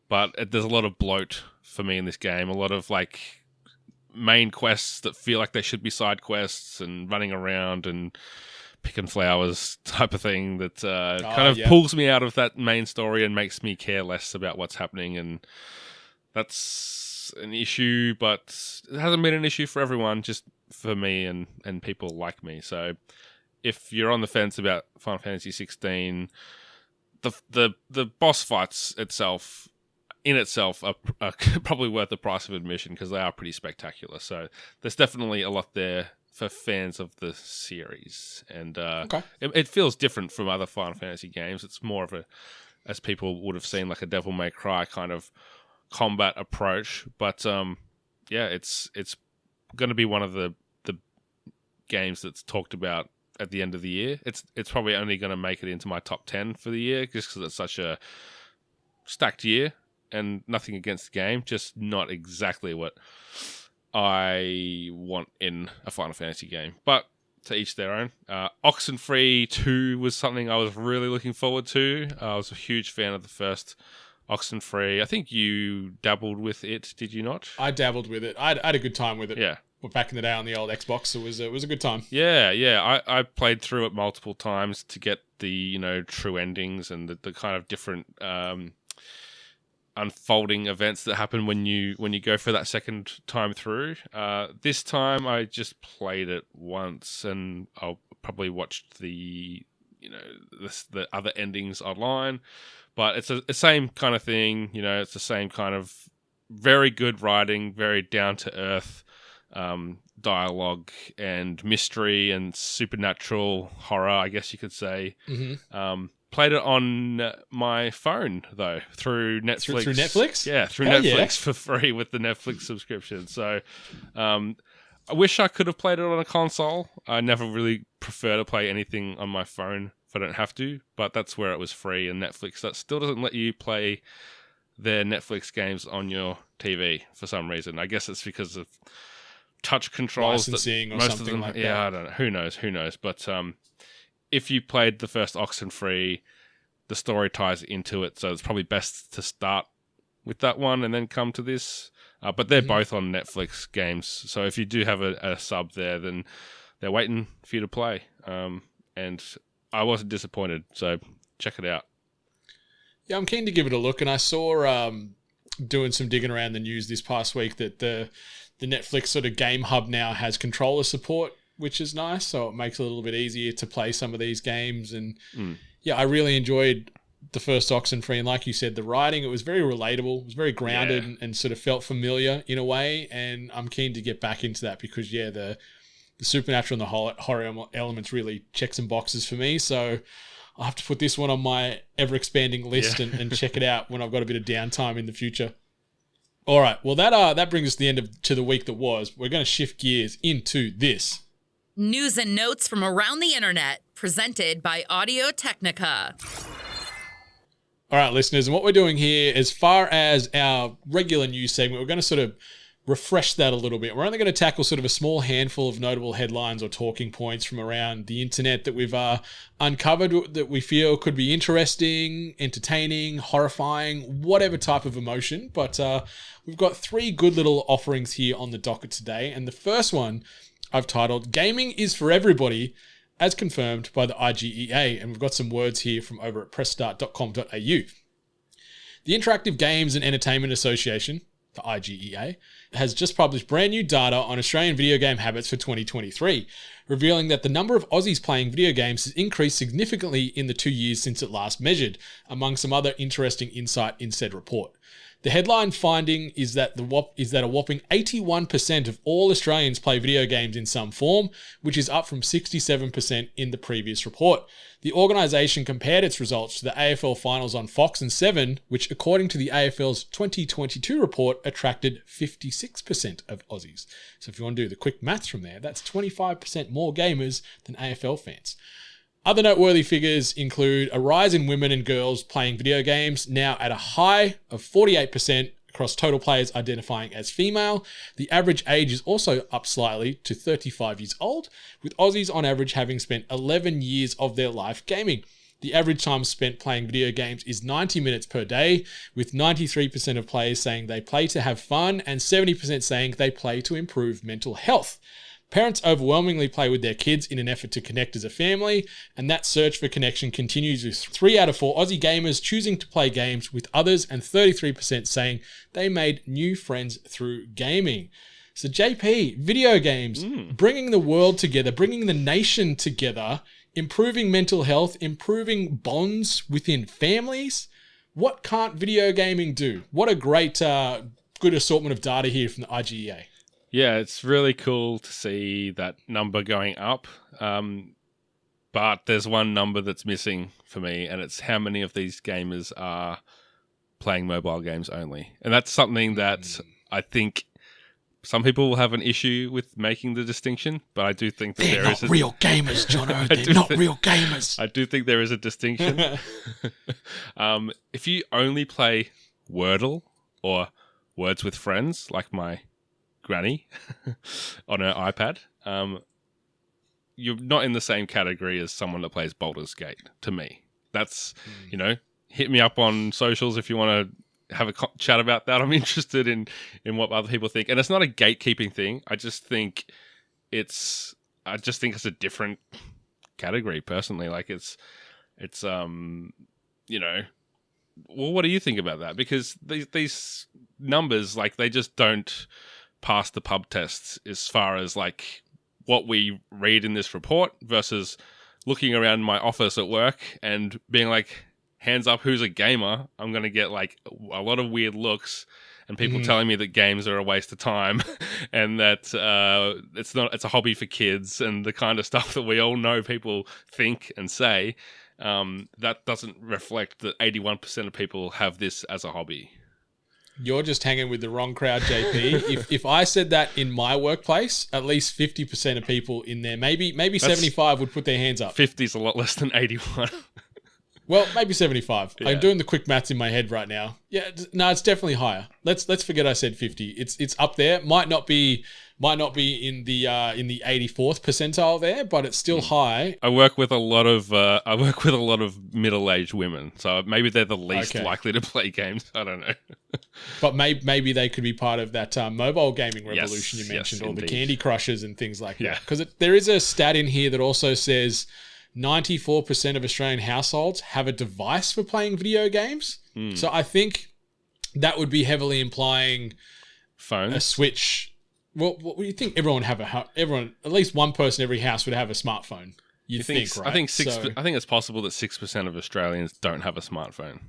but there's a lot of bloat for me in this game. A lot of like main quests that feel like they should be side quests and running around and picking flowers type of thing that kind of pulls me out of that main story and makes me care less about what's happening. And that's an issue, but it hasn't been an issue for everyone, just for me and people like me. So if you're on the fence about Final Fantasy 16, the boss fights in itself are probably worth the price of admission because they are pretty spectacular. So there's definitely a lot there for fans of the series. And it feels different from other Final Fantasy games. It's more of as people would have seen, like a Devil May Cry kind of combat approach. But it's going to be one of the games that's talked about at the end of the year. It's probably only going to make it into my top 10 for the year just because it's such a stacked year. And nothing against the game, just not exactly what I want in a Final Fantasy game. But to each their own. Oxenfree 2 was something I was really looking forward to. I was a huge fan of the first Oxenfree. I think you dabbled with it, did you not? I dabbled with it. I had a good time with it. Yeah. Well, back in the day on the old Xbox, it was a good time. Yeah. I played through it multiple times to get the true endings and the kind of different unfolding events that happen when you go for that second time through. This time I just played it once, and I'll probably watched the other endings online. But it's the same kind of thing. It's the same kind of very good writing, very down to earth dialogue and mystery and supernatural horror, I guess you could say. Mm-hmm. Played it on my phone, though, through Netflix. Through Netflix? Yeah, through Netflix for free with the Netflix subscription. So I wish I could have played it on a console. I never really prefer to play anything on my phone if I don't have to, but that's where it was free. And Netflix, that still doesn't let you play their Netflix games on your TV for some reason. I guess it's because of touch controls. Licensing or something like that. Yeah, I don't know. Who knows? But if you played the first Oxenfree, the story ties into it, so it's probably best to start with that one and then come to this. But they're both on Netflix games, so if you do have a sub there, then they're waiting for you to play. And I wasn't disappointed, so check it out. Yeah, I'm keen to give it a look, and I saw doing some digging around the news this past week that the Netflix sort of game hub now has controller support, which is nice. So it makes it a little bit easier to play some of these games. And I really enjoyed the first Oxenfree. And like you said, the writing, it was very relatable. It was very grounded and sort of felt familiar in a way. And I'm keen to get back into that because, the supernatural and the horror elements really check some boxes for me. So I'll have to put this one on my ever-expanding list and check it out when I've got a bit of downtime in the future. All right. Well, that brings us to the end to the week that was. We're going to shift gears into this. News and notes from around the internet, presented by Audio Technica. All right, listeners, and what we're doing here, as far as our regular news segment, we're going to sort of refresh that a little bit. We're only going to tackle sort of a small handful of notable headlines or talking points from around the internet that we've uncovered that we feel could be interesting, entertaining, horrifying, whatever type of emotion. But we've got 3 good little offerings here on the docket today. And the first one I've titled, Gaming is for Everybody, as confirmed by the IGEA. And we've got some words here from over at pressstart.com.au. The Interactive Games and Entertainment Association, the IGEA, has just published brand new data on Australian video game habits for 2023, revealing that the number of Aussies playing video games has increased significantly in the 2 years since it last measured, among some other interesting insight in said report. The headline finding is that a whopping 81% of all Australians play video games in some form, which is up from 67% in the previous report. The organisation compared its results to the AFL finals on Fox and 7, which according to the AFL's 2022 report attracted 56% of Aussies. So if you want to do the quick maths from there, that's 25% more gamers than AFL fans. Other noteworthy figures include a rise in women and girls playing video games, now at a high of 48% across total players identifying as female. The average age is also up slightly to 35 years old, with Aussies on average having spent 11 years of their life gaming. The average time spent playing video games is 90 minutes per day, with 93% of players saying they play to have fun and 70% saying they play to improve mental health. Parents overwhelmingly play with their kids in an effort to connect as a family, and that search for connection continues with 3 out of 4 Aussie gamers choosing to play games with others and 33% saying they made new friends through gaming. So JP, video games, bringing the world together, bringing the nation together, improving mental health, improving bonds within families. What can't video gaming do? What a great, good assortment of data here from the IGEA. Yeah, it's really cool to see that number going up. But there's one number that's missing for me, and it's how many of these gamers are playing mobile games only. And that's something that I think some people will have an issue with making the distinction, but I do think that They're not real gamers, Jono. They're not real gamers. I do think there is a distinction. If you only play Wordle or Words with Friends, like my granny on her iPad, you're not in the same category as someone that plays Baldur's Gate, to me. That's, hit me up on socials if you want to have a chat about that. I'm interested in what other people think. And it's not a gatekeeping thing. I just think it's a different category personally. Like it's well, what do you think about that? Because these numbers, like, they just don't pass the pub tests as far as like what we read in this report versus looking around my office at work and being like, hands up, who's a gamer? I'm going to get like a lot of weird looks and people telling me that games are a waste of time and that it's a hobby for kids and the kind of stuff that we all know people think and say. That doesn't reflect that 81% of people have this as a hobby. You're just hanging with the wrong crowd, JP. if I said that in my workplace, at least 50% of people in there, maybe 75 would put their hands up. 50 is a lot less than 81. Well, maybe 75. Yeah. I'm doing the quick maths in my head right now. Yeah, no, it's definitely higher. Let's forget I said 50. It's up there. Might not be in the 84th percentile there, but it's still high. I work with a lot of middle-aged women, so maybe they're the least likely to play games. I don't know. But maybe they could be part of that mobile gaming revolution you mentioned, or the Candy Crushers and things like that. Because there is a stat in here that also says 94% of Australian households have a device for playing video games. So I think that would be heavily implying phone, a Switch. Well, what do you think? Everyone, at least one person in every house would have a smartphone. You think, right? I think it's possible that 6% of Australians don't have a smartphone.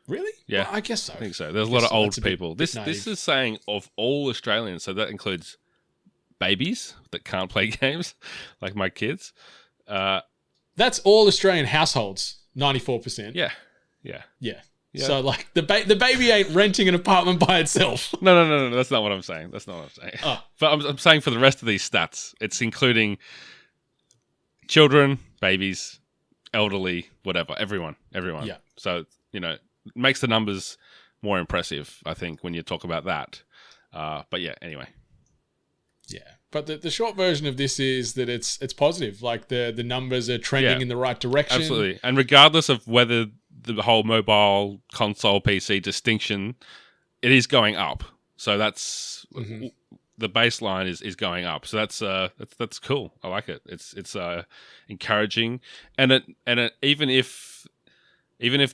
Really? Yeah, well, I guess so. I think so. There's a lot of old people. This is saying of all Australians, so that includes babies that can't play games, like my kids. That's all Australian households. 94%. Yeah. So like the baby ain't renting an apartment by itself. No. That's not what I'm saying. Oh. But I'm saying for the rest of these stats, it's including children, babies, elderly, whatever, everyone. Yeah. So, it makes the numbers more impressive, I think, when you talk about that. But yeah, anyway. Yeah. But the short version of this is that it's positive. Like the numbers are trending in the right direction. Absolutely. And regardless of whether the whole mobile console PC distinction, it is going up. So that's the baseline is going up. So that's cool. I like it. It's encouraging. And even if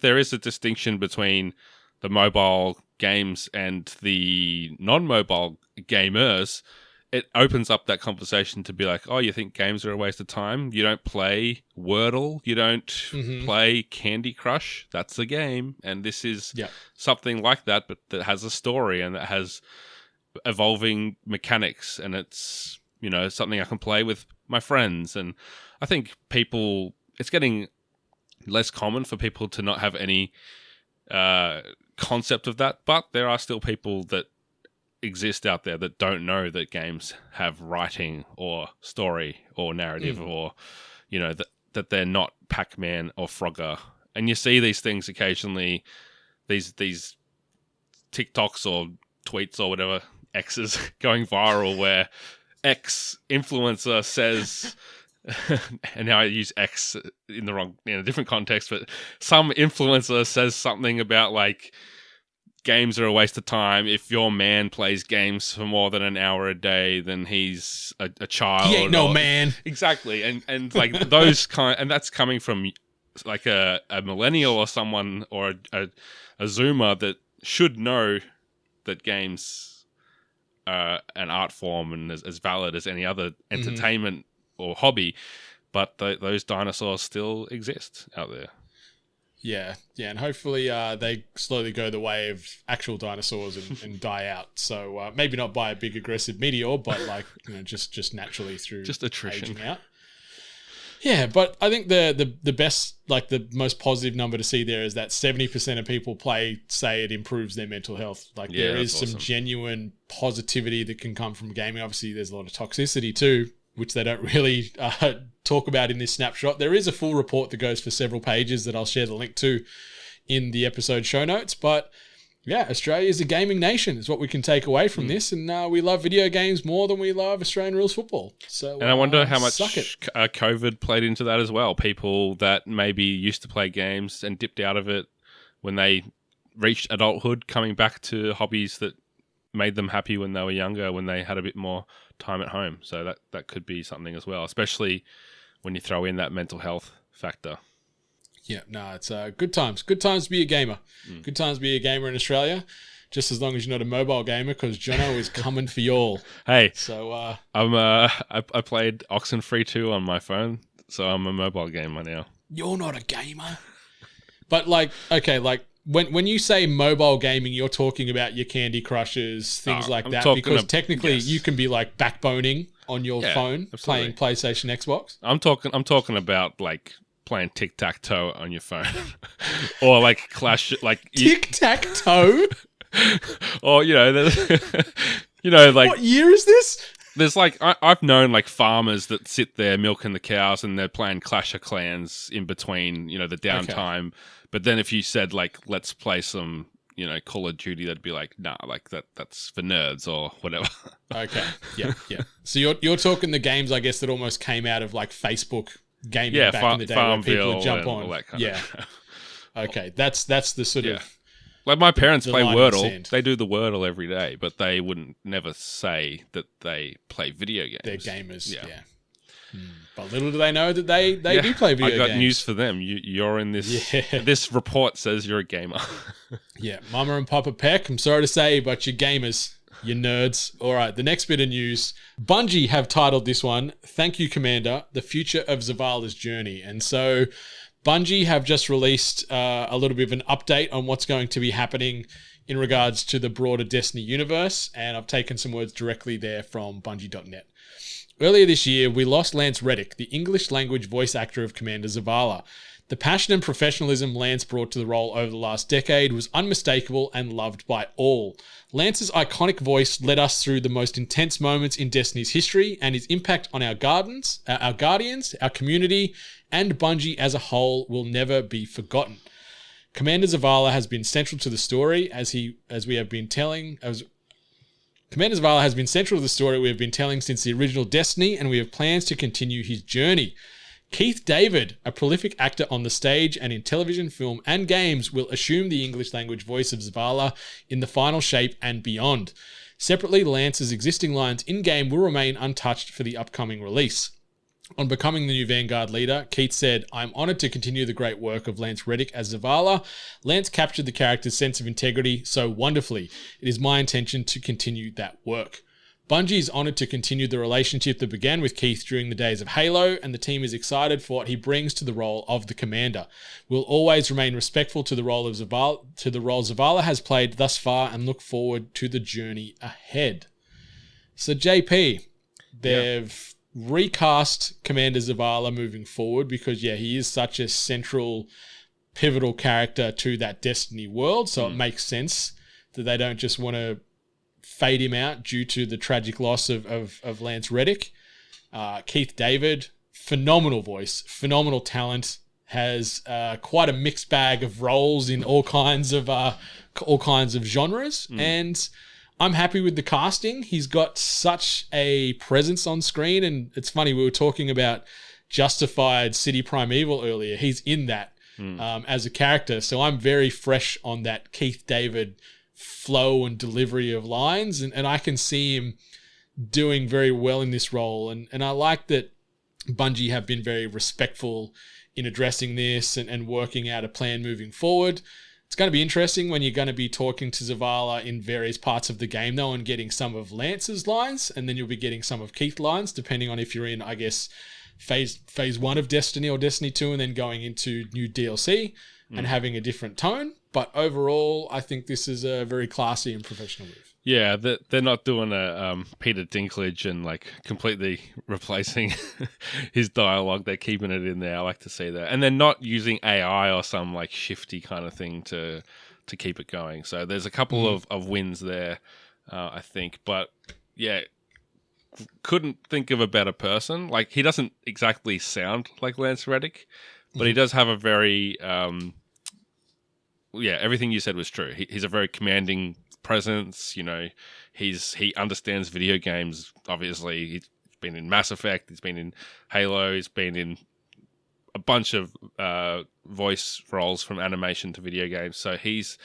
there is a distinction between the mobile games and the non-mobile gamers, it opens up that conversation to be like, oh, you think games are a waste of time? You don't play Wordle? You don't play Candy Crush? That's a game. And this is something like that, but that has a story and that has evolving mechanics. And it's, something I can play with my friends. And I think it's getting less common for people to not have any concept of that. But there are still people that exist out there that don't know that games have writing or story or narrative or that they're not Pac-Man or Frogger. And you see these things occasionally, these TikToks or tweets or whatever, X's going viral, where X influencer says and now I use X in a different context, but some influencer says something about like games are a waste of time. If your man plays games for more than an hour a day, then he's a child. He ain't no man. Exactly. And like those and that's coming from like a millennial or someone or a Zoomer that should know that games are an art form and as valid as any other entertainment or hobby, but those dinosaurs still exist out there. Yeah, and hopefully they slowly go the way of actual dinosaurs and die out. So maybe not by a big aggressive meteor, but like just naturally through just attrition aging out. Yeah, but I think the best, like the most positive number to see there is that 70% of people say it improves their mental health. Like there is some genuine positivity that can come from gaming. Obviously, there's a lot of toxicity too, which they don't really talk about in this snapshot. There is a full report that goes for several pages that I'll share the link to in the episode show notes. But yeah, Australia is a gaming nation is what we can take away from this. And we love video games more than we love Australian rules football. So, and I wonder how much COVID played into that as well. People that maybe used to play games and dipped out of it when they reached adulthood, coming back to hobbies that made them happy when they were younger, when they had a bit more time at home. So that could be something as well, especially when you throw in that mental health factor. Yeah, no, it's good times. Good times to be a gamer. Good times to be a gamer in Australia, just as long as you're not a mobile gamer, because Jono is coming for y'all. Hey, so I played Oxenfree 2 on my phone, so I'm a mobile gamer now. You're not a gamer, but like, okay, like when you say mobile gaming, you're talking about your Candy Crushes, things like that, because technically you can be like backboning on your phone, playing PlayStation, Xbox. I'm talking about like playing tic-tac-toe on your phone or like Clash, like tic-tac-toe or like what year is this? There's like I've known like farmers that sit there milking the cows and they're playing Clash of Clans in between the downtime. Okay. But then if you said like let's play some Call of Duty, that'd be like nah, like that's for nerds or whatever. Okay, yeah. So you're talking the games, I guess, that almost came out of like Facebook gaming back in the day, where people would jump on. Okay, that's the sort of like my parents play Wordle. They do the Wordle every day, but they wouldn't never say that they play video games. They're gamers. Yeah. But little do they know that they do play video games. I got news for them. You're in this. Yeah. This report says you're a gamer. Yeah, Mama and Papa Pech, I'm sorry to say, but you're gamers. You nerds. All right, the next bit of news. Bungie have titled this one, Thank You, Commander, The Future of Zavala's Journey. And so Bungie have just released a little bit of an update on what's going to be happening in regards to the broader Destiny universe. And I've taken some words directly there from Bungie.net. Earlier this year, we lost Lance Reddick, the English language voice actor of Commander Zavala. The passion and professionalism Lance brought to the role over the last decade was unmistakable and loved by all. Lance's iconic voice led us through the most intense moments in Destiny's history, and his impact on our guardians, our community, and Bungie as a whole will never be forgotten. Commander Zavala has been central to the story Commander Zavala has been central to the story we have been telling since the original Destiny, and we have plans to continue his journey. Keith David, a prolific actor on the stage and in television, film, and games, will assume the English language voice of Zavala in the final shape and beyond. Separately, Lance's existing lines in-game will remain untouched for the upcoming release. On becoming the new Vanguard leader, Keith said, I'm honoured to continue the great work of Lance Reddick as Zavala. Lance captured the character's sense of integrity so wonderfully. It is my intention to continue that work. Bungie is honoured to continue the relationship that began with Keith during the days of Halo, and the team is excited for what he brings to the role of the Commander. We'll always remain respectful to the role Zavala has played thus far, and look forward to the journey ahead. So JP, they've recast Commander Zavala moving forward because he is such a central, pivotal character to that Destiny world, so it makes sense that they don't just want to fade him out due to the tragic loss of Lance Reddick. Keith David, phenomenal voice, phenomenal talent, has quite a mixed bag of roles in all kinds of genres, and I'm happy with the casting. He's got such a presence on screen, and it's funny, we were talking about Justified City Primeval earlier. He's in that as a character, so I'm very fresh on that Keith David flow and delivery of lines, and I can see him doing very well in this role. And I like that Bungie have been very respectful in addressing this and working out a plan moving forward. It's going to be interesting when you're going to be talking to Zavala in various parts of the game, though, and getting some of Lance's lines, and then you'll be getting some of Keith's lines, depending on if you're in, I guess, phase 1 of Destiny or Destiny 2, and then going into new DLC and having a different tone. But overall, I think this is a very classy and professional move. Yeah, they're not doing a Peter Dinklage and like completely replacing his dialogue. They're keeping it in there. I like to see that. And they're not using AI or some like shifty kind of thing to keep it going. So there's a couple of wins there, I think. But yeah, couldn't think of a better person. Like, he doesn't exactly sound like Lance Reddick, but he does have a very... everything you said was true. He's a very commanding presence. You know, he understands video games. Obviously, he's been in Mass Effect, he's been in Halo, he's been in a bunch of voice roles from animation to video games. So he's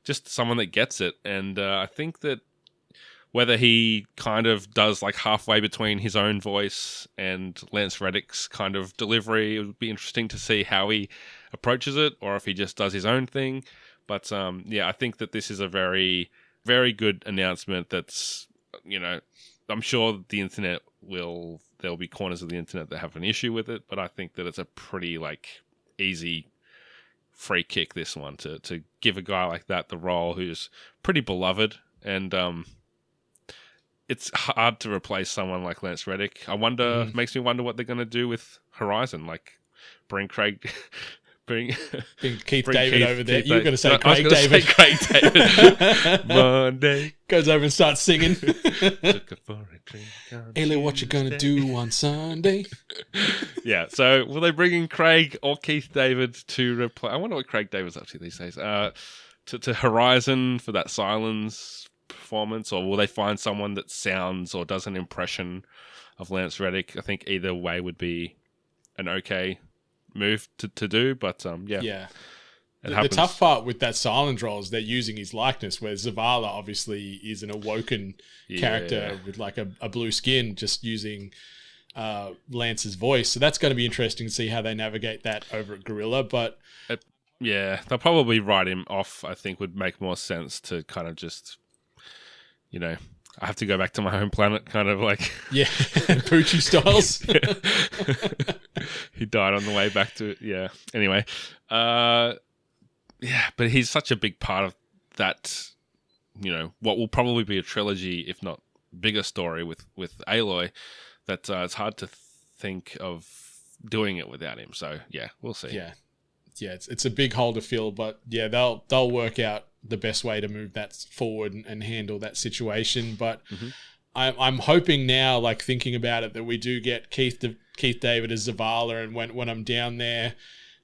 just someone that gets it. And I think that whether he kind of does like halfway between his own voice and Lance Reddick's kind of delivery, it would be interesting to see how he approaches it, or if he just does his own thing. But I think that this is a very, very good announcement. That's, you know, I'm sure the internet there'll be corners of the internet that have an issue with it, but I think that it's a pretty like easy free kick, this one, to give a guy like that the role who's pretty beloved. And it's hard to replace someone like Lance Reddick. Makes me wonder what they're going to do with Horizon, like bring Keith David over there. You're going to say Craig David. Craig David. Monday. Goes over and starts singing. Ellie, Ellie, what you going to do on Sunday? Yeah, so will they bring in Craig or Keith David to replace... I wonder what Craig David's up to these days. To Horizon for that Silence performance, or will they find someone that sounds or does an impression of Lance Reddick? I think either way would be an okay move to do, but the tough part with that silent role is they're using his likeness, where Zavala obviously is an awoken character with like a blue skin, just using Lance's voice. So that's going to be interesting to see how they navigate that over at Guerrilla. But they'll probably write him off. I think would make more sense to kind of just, you know, I have to go back to my home planet, kind of like... Yeah, Poochie styles. He died on the way back to it, yeah. Anyway, but he's such a big part of that, you know, what will probably be a trilogy, if not bigger story with Aloy, that it's hard to think of doing it without him. So, yeah, we'll see. Yeah, it's a big hole to fill, but yeah, they'll work out the best way to move that forward and handle that situation. But I'm hoping now, like thinking about it, that we do get Keith David as Zavala, and when I'm down there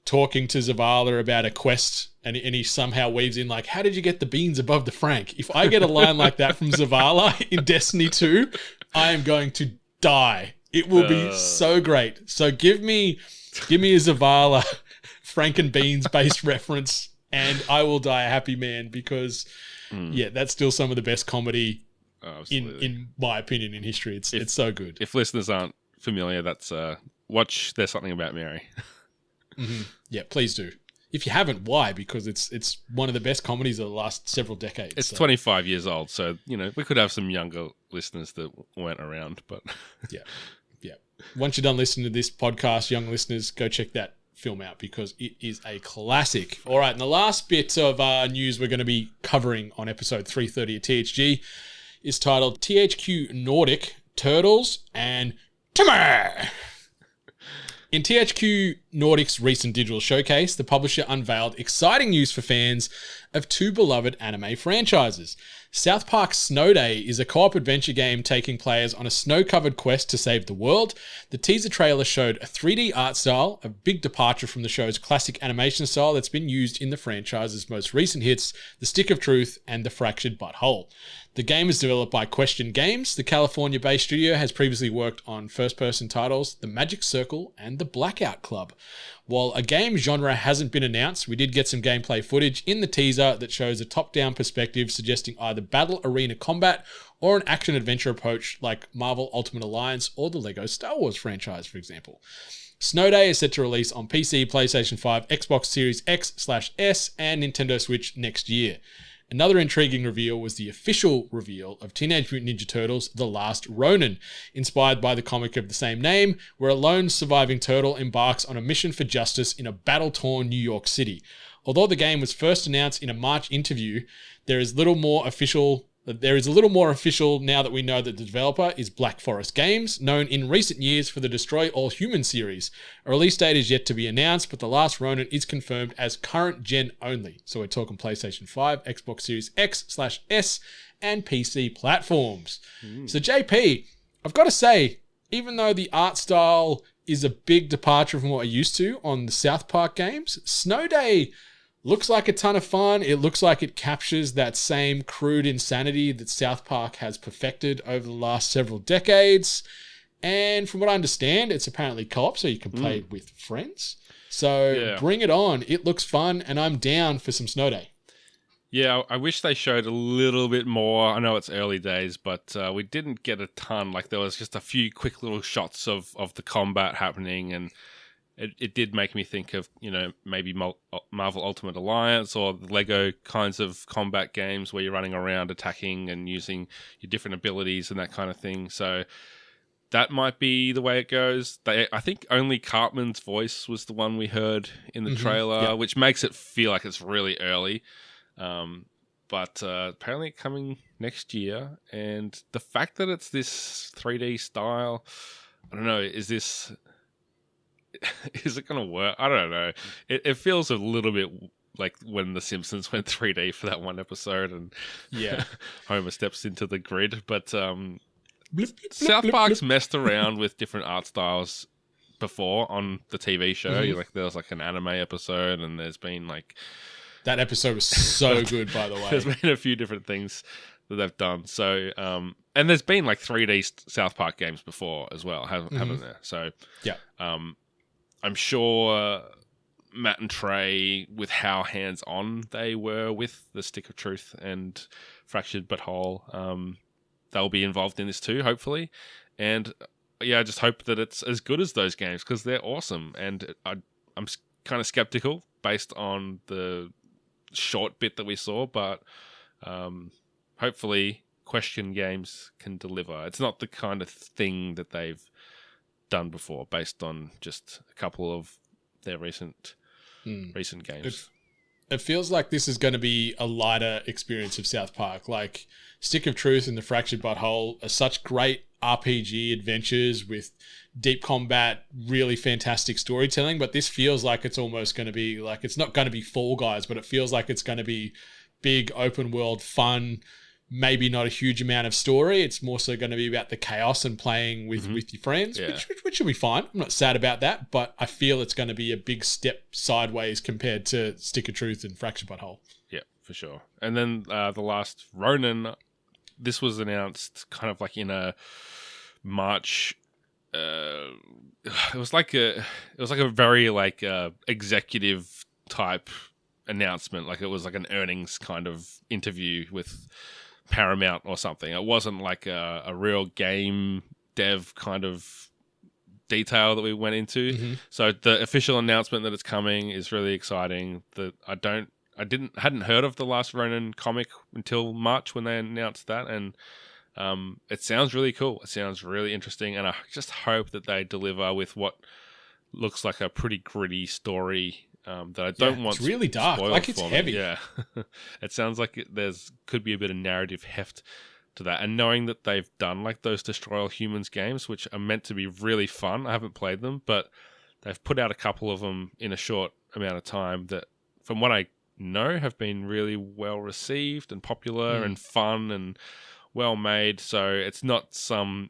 talking to Zavala about a quest, and he somehow weaves in like, how did you get the beans above the Frank? If I get a line like that from Zavala in Destiny 2, I am going to die. It will be so great. So give me a Zavala Frank and Beans based reference, and I will die a happy man, because that's still some of the best comedy in my opinion in history. It's so good. If listeners aren't familiar, that's watch There's Something About Mary. Yeah, please do. If you haven't, why? Because it's one of the best comedies of the last several decades. It's 25 years old, so you know we could have some younger listeners that weren't around, but yeah. Once you're done listening to this podcast, young listeners, go check that film out, because it is a classic. All right, and the last bit of news we're going to be covering on episode 330 of THG is titled THQ Nordic, Turtles and Timmy. In THQ Nordic's recent digital showcase, the publisher unveiled exciting news for fans of two beloved anime franchises. South Park Snow Day is a co-op adventure game taking players on a snow-covered quest to save the world. The teaser trailer showed a 3D art style, a big departure from the show's classic animation style that's been used in the franchise's most recent hits, The Stick of Truth and The Fractured But Whole. The game is developed by Question Games. The California-based studio has previously worked on first-person titles The Magic Circle and The Blackout Club. While a game genre hasn't been announced, we did get some gameplay footage in the teaser that shows a top-down perspective suggesting either battle arena combat or an action-adventure approach like Marvel Ultimate Alliance or the LEGO Star Wars franchise, for example. Snow Day is set to release on PC, PlayStation 5, Xbox Series X/S, and Nintendo Switch next year. Another intriguing reveal was the official reveal of Teenage Mutant Ninja Turtles: The Last Ronin, inspired by the comic of the same name, where a lone surviving turtle embarks on a mission for justice in a battle-torn New York City. Although the game was first announced in a March interview, there is a little more official now that we know that the developer is Black Forest Games, known in recent years for the Destroy All Human series. A release date is yet to be announced, but The Last Ronin is confirmed as current gen only. So we're talking PlayStation 5, Xbox Series X/S, and PC platforms. So JP, I've got to say, even though the art style is a big departure from what we're used to on the South Park games, Snow Day looks like a ton of fun. It looks like it captures that same crude insanity that South Park has perfected over the last several decades. And from what I understand, it's apparently co-op, so you can play it with friends. So bring it on. It looks fun, and I'm down for some Snow Day. Yeah, I wish they showed a little bit more. I know it's early days, but we didn't get a ton. Like, there was just a few quick little shots of the combat happening, and it did make me think of, maybe Marvel Ultimate Alliance or the Lego kinds of combat games where you're running around attacking and using your different abilities and that kind of thing. So that might be the way it goes. I think only Cartman's voice was the one we heard in the trailer, which makes it feel like it's really early. But apparently coming next year. And the fact that it's this 3D style, I don't know, is it going to work? I don't know. It feels a little bit like when The Simpsons went 3D for that one episode and Homer steps into the grid. But South Park's messed around with different art styles before on the TV show. Like, there was like an anime episode, and there's been like... That episode was so good, by the way. There's been a few different things that they've done. So, and there's been like 3D South Park games before as well, haven't there? So, I'm sure Matt and Trey, with how hands-on they were with the Stick of Truth and Fractured But Whole, they'll be involved in this too, hopefully. And I just hope that it's as good as those games, because they're awesome. And I'm kind of skeptical based on the short bit that we saw, but hopefully Question Games can deliver. It's not the kind of thing that they've done before based on just a couple of their recent games. It feels like this is going to be a lighter experience of South Park. Like, Stick of Truth and the Fractured But Whole are such great RPG adventures with deep combat, really fantastic storytelling, but this feels like it's almost going to be like, it's not going to be Fall Guys, but it feels like it's going to be big open world fun, maybe not a huge amount of story. It's more so going to be about the chaos and playing with your friends, which will be fine. I'm not sad about that, but I feel it's going to be a big step sideways compared to Stick of Truth and Fractured But Whole. Yeah, for sure. And then The Last Ronin, this was announced kind of like in a March. It was like a very like executive type announcement. Like, it was like an earnings kind of interview with Paramount or something. It wasn't like a real game dev kind of detail that we went into. So the official announcement that it's coming is really exciting. That hadn't heard of the Last Ronin comic until March when they announced that, and it sounds really cool. It sounds really interesting, and I just hope that they deliver with what looks like a pretty gritty story that I don't want. It's really dark, like it's heavy. Yeah, it sounds like could be a bit of narrative heft to that. And knowing that they've done like those Destroy All Humans games, which are meant to be really fun. I haven't played them, but they've put out a couple of them in a short amount of time that, from what I know, have been really well received and popular and fun and well made. So it's not some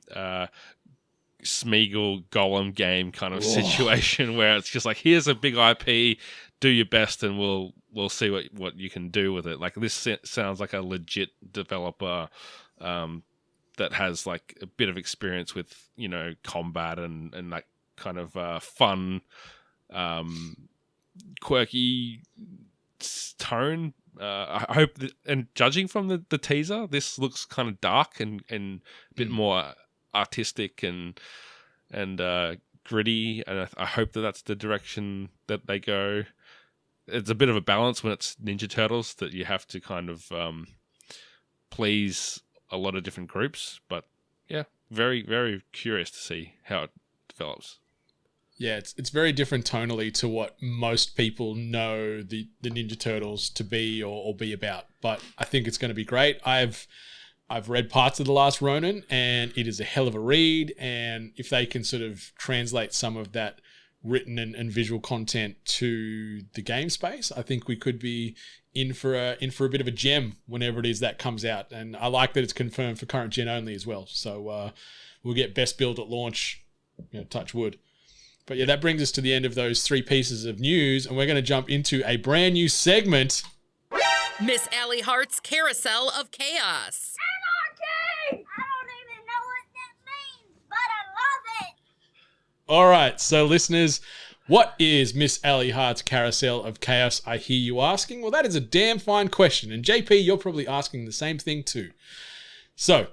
Smeagol Golem game kind of situation where it's just like, here's a big IP, do your best, and we'll see what you can do with it. Like, this sounds like a legit developer that has like a bit of experience with combat and that kind of fun quirky tone. I hope that, and judging from the teaser, this looks kind of dark and a bit more artistic and gritty. And I hope that that's the direction that they go. It's a bit of a balance when it's Ninja Turtles that you have to kind of please a lot of different groups. But yeah, very, very curious to see how it develops. Yeah, it's very different tonally to what most people know the Ninja Turtles to be or be about. But I think it's going to be great. I've read parts of The Last Ronin, and it is a hell of a read. And if they can sort of translate some of that written and visual content to the game space, I think we could be in for a bit of a gem whenever it is that comes out. And I like that it's confirmed for current gen only as well. So we'll get best build at launch, touch wood. But yeah, that brings us to the end of those 3 pieces of news, and we're going to jump into a brand new segment. Miss Allie Hart's Carousel of Chaos. Anarchy! I don't even know what that means, but I love it! All right, so listeners, what is Miss Allie Hart's Carousel of Chaos, I hear you asking? Well, that is a damn fine question, and JP, you're probably asking the same thing too. So,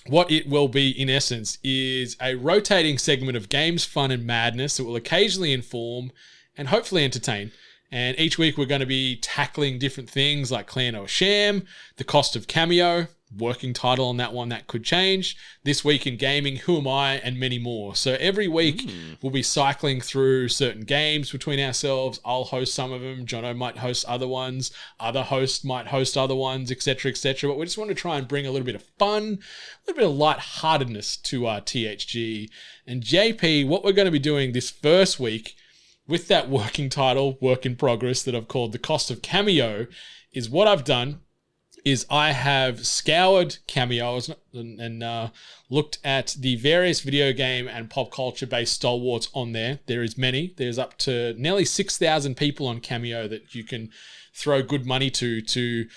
what it will be, in essence, is a rotating segment of games, fun, and madness that will occasionally inform and hopefully entertain. And each week we're going to be tackling different things like Clan or Sham, the cost of Cameo, working title on that one that could change, this week in gaming, who am I, and many more. So every week we'll be cycling through certain games between ourselves. I'll host some of them. Jono might host other ones. Other hosts might host other ones, etc., etc. But we just want to try and bring a little bit of fun, a little bit of lightheartedness to our THG. And JP, what we're going to be doing this first week with that working title, work in progress, that I've called the cost of Cameo, is what I've done is I have scoured Cameo and looked at the various video game and pop culture based stalwarts on there. There is many. There's up to nearly 6,000 people on Cameo that you can throw good money to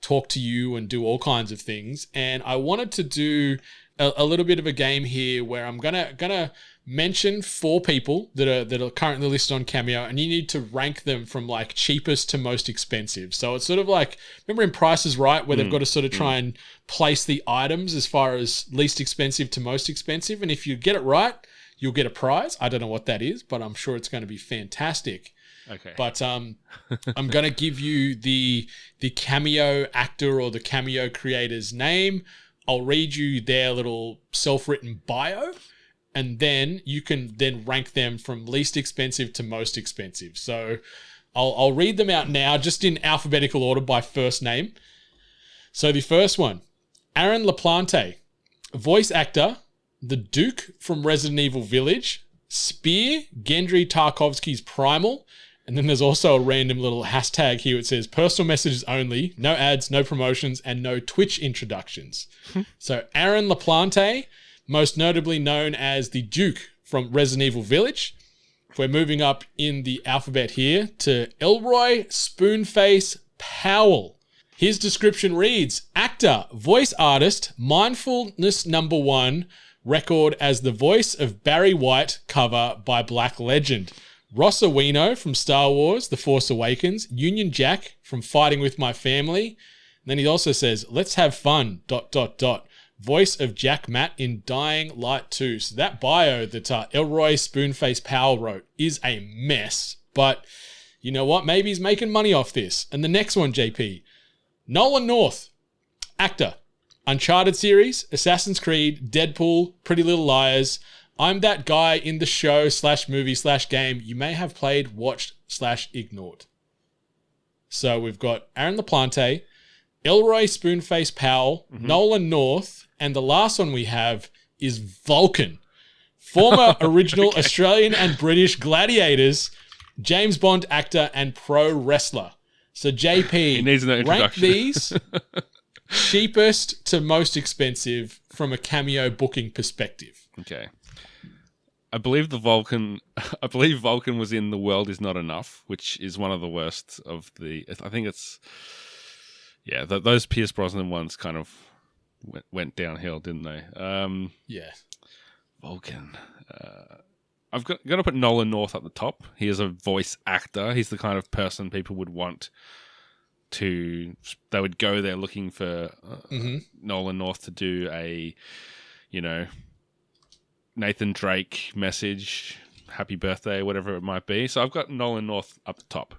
talk to you and do all kinds of things. And I wanted to do a little bit of a game here where I'm gonna mention 4 people that are currently listed on Cameo, and you need to rank them from like cheapest to most expensive. So it's sort of like, remember in Price is Right, where they've got to sort of try and place the items as far as least expensive to most expensive. And if you get it right, you'll get a prize. I don't know what that is, but I'm sure it's going to be fantastic. Okay. But I'm going to give you the Cameo actor or the Cameo creator's name. I'll read you their little self-written bio, and then you can then rank them from least expensive to most expensive. So I'll read them out now, just in alphabetical order by first name. So the first one, Aaron LaPlante, voice actor, the Duke from Resident Evil Village, Spear, Gendry Tarkovsky's Primal, and then there's also a random little hashtag here. It says personal messages only, no ads, no promotions, and no Twitch introductions. So Aaron LaPlante, most notably known as the Duke from Resident Evil Village. We're moving up in the alphabet here to Elroy Spoonface Powell. His description reads, actor, voice artist, mindfulness #1, record as the voice of Barry White cover by Black Legend. Ross Awino from Star Wars, The Force Awakens, Union Jack from Fighting With My Family. And then he also says, let's have fun, ... Voice of Jack Matt in Dying Light 2. So that bio that Elroy Spoonface Powell wrote is a mess. But you know what? Maybe he's making money off this. And the next one, JP. Nolan North, actor. Uncharted series, Assassin's Creed, Deadpool, Pretty Little Liars. I'm that guy in the show / movie / game you may have played, watched / ignored. So we've got Aaron LaPlante, Elroy Spoonface Powell, Nolan North, and the last one we have is Vulcan, former original Australian and British gladiators, James Bond actor and pro wrestler. So JP, he needs no rank introduction. these cheapest to most expensive from a Cameo booking perspective. Okay. I believe Vulcan was in The World Is Not Enough, which is one of the worst of the... I think it's... Yeah, those Pierce Brosnan ones kind of went downhill, didn't they? Yeah. Vulcan. I've got to put Nolan North at the top. He is a voice actor. He's the kind of person people would want to. They would go there looking for Nolan North to do a, Nathan Drake message, happy birthday, whatever it might be. So I've got Nolan North up the top.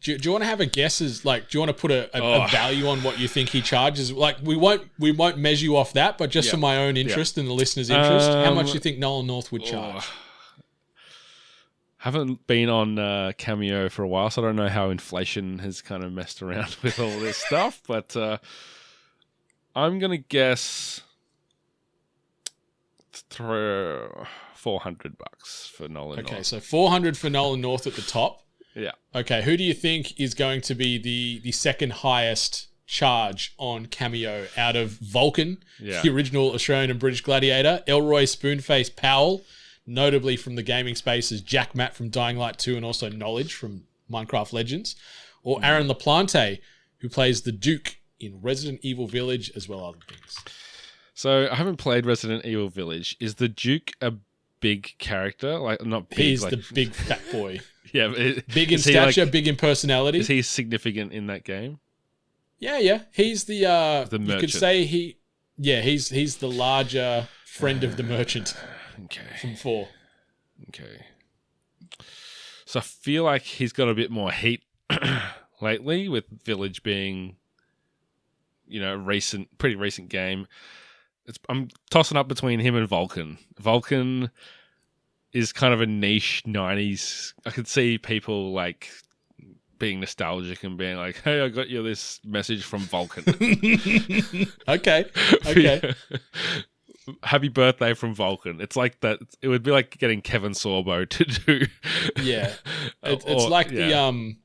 Do you want to have a guess do you want to put a value on what you think he charges? Like, we won't measure you off that, but just for my own interest and the listeners' interest, how much do you think Nolan North would charge? Haven't been on Cameo for a while, so I don't know how inflation has kind of messed around with all this stuff, but I'm going to guess $400 for Nolan North. Okay, so $400 for Nolan North at the top. Yeah. Okay, who do you think is going to be the second highest charge on Cameo out of Vulcan, the original Australian and British Gladiator, Elroy Spoonface Powell, notably from the gaming space as Jack Matt from Dying Light 2 and also Knowledge from Minecraft Legends, or Aaron LaPlante, who plays the Duke in Resident Evil Village, as well as other things? So I haven't played Resident Evil Village. Is the Duke a big character? Like, not big. He's the big fat boy. Yeah, big in stature, big in personality. Is he significant in that game? Yeah. He's the merchant. You could say he's the larger friend of the merchant. Okay. From 4. Okay. So I feel like he's got a bit more heat lately, with Village being, a pretty recent game. I'm tossing up between him and Vulcan. Vulcan is kind of a niche 90s. I could see people like being nostalgic and being like, hey, I got you this message from Vulcan. Okay. Happy birthday from Vulcan. It's like that. It would be like getting Kevin Sorbo to do. Yeah. It's like the,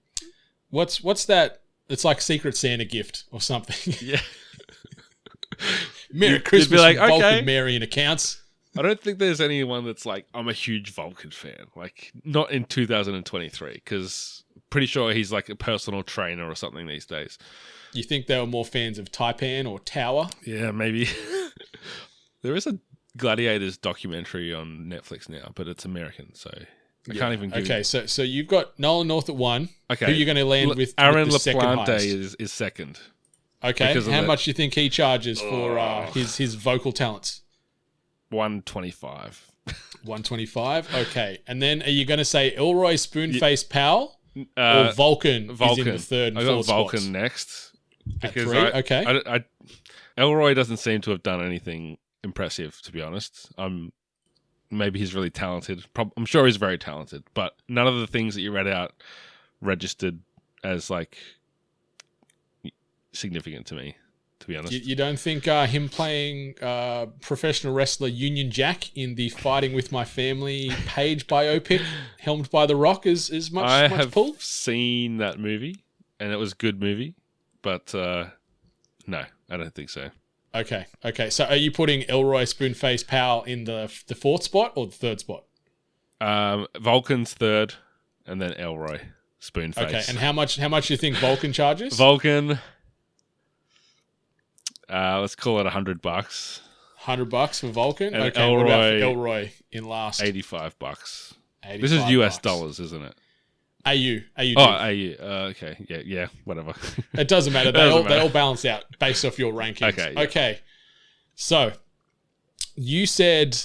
what's that? It's like Secret Santa gift or something. Yeah. Merry Christmas, be like, from Vulcan okay. Marion accounts. I don't think there's anyone that's like, I'm a huge Vulcan fan. Like, not in 2023, because pretty sure he's like a personal trainer or something these days. You think they were more fans of Taipan or Tower? Yeah, maybe. There is a Gladiators documentary on Netflix now, but it's American, so I can't even give Okay, so you've got Nolan North at 1. Okay. Who are you going to land with? Aaron with the second LaPlante highest? is second. Okay, how much do you think he charges for his vocal talents? $125. $125. Okay, and then are you going to say Elroy Spoonface Powell or Vulcan is in the third and fourth Vulcan spots? next. At 3? Okay. Elroy doesn't seem to have done anything impressive, to be honest. Maybe he's really talented. I'm sure he's very talented, but none of the things that you read out registered as like significant to me, to be honest. You don't think him playing professional wrestler Union Jack in the Fighting With My Family Page biopic, helmed by The Rock, is much I much have pull? seen that movie, and it was a good movie, but no, I don't think so. Okay. So are you putting Elroy Spoonface Powell in the fourth spot or the third spot? Vulcan's third, and then Elroy Spoonface. Okay, and how much do you think Vulcan charges? Vulcan, let's call it $100. $100 for Vulcan. And okay, what about for Elroy in last? $85. This is US dollars, isn't it? AU. Oh, AU. Okay. Yeah. Whatever. It doesn't matter. They all balance out based off your rankings. Okay. Yeah. Okay. So you said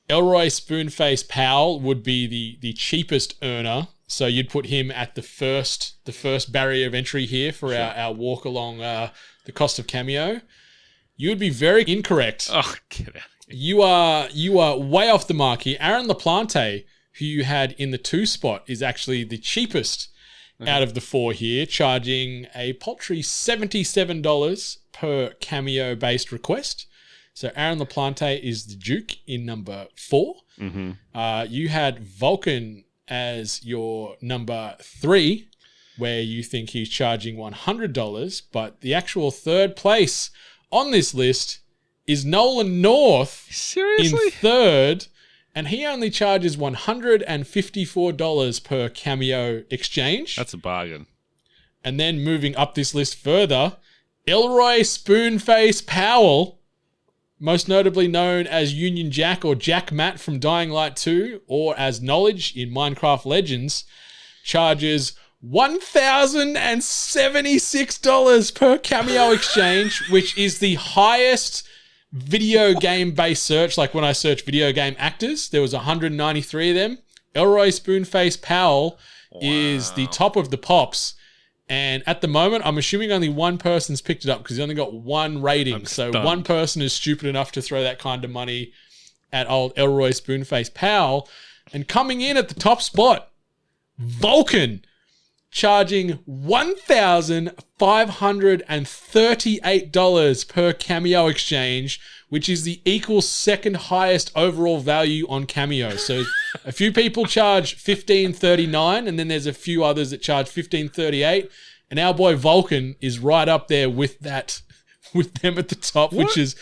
Elroy Spoonface Powell would be the cheapest earner. So you'd put him at the first barrier of entry here for our walk along the cost of Cameo. You would be very incorrect. Oh, get out. You are way off the mark here. Aaron LaPlante, who you had in the 2 spot, is actually the cheapest out of the 4 here, charging a paltry $77 per Cameo-based request. So Aaron LaPlante is the Duke in number 4. Mm-hmm. You had Vulcan as your number 3, where you think he's charging $100, but the actual third place on this list is Nolan North. Seriously? In third, and he only charges $154 per Cameo exchange. That's a bargain. And then moving up this list further, Elroy Spoonface Powell, most notably known as Union Jack or Jack Matt from Dying Light 2, or as Knowledge in Minecraft Legends, charges $1,076 per cameo exchange, which is the highest video game-based search. Like when I search video game actors, there was 193 of them. Elroy Spoonface Powell is the top of the pops. And at the moment, I'm assuming only one person's picked it up because he only got one rating. So one person is stupid enough to throw that kind of money at old Elroy Spoonface Powell. And coming in at the top spot, Vulcan, charging $1,538 per cameo exchange, which is the equal second highest overall value on Cameo. So a few people charge $15.39, and then there's a few others that charge $15.38, and our boy Vulcan is right up there with that, with them at the top, which is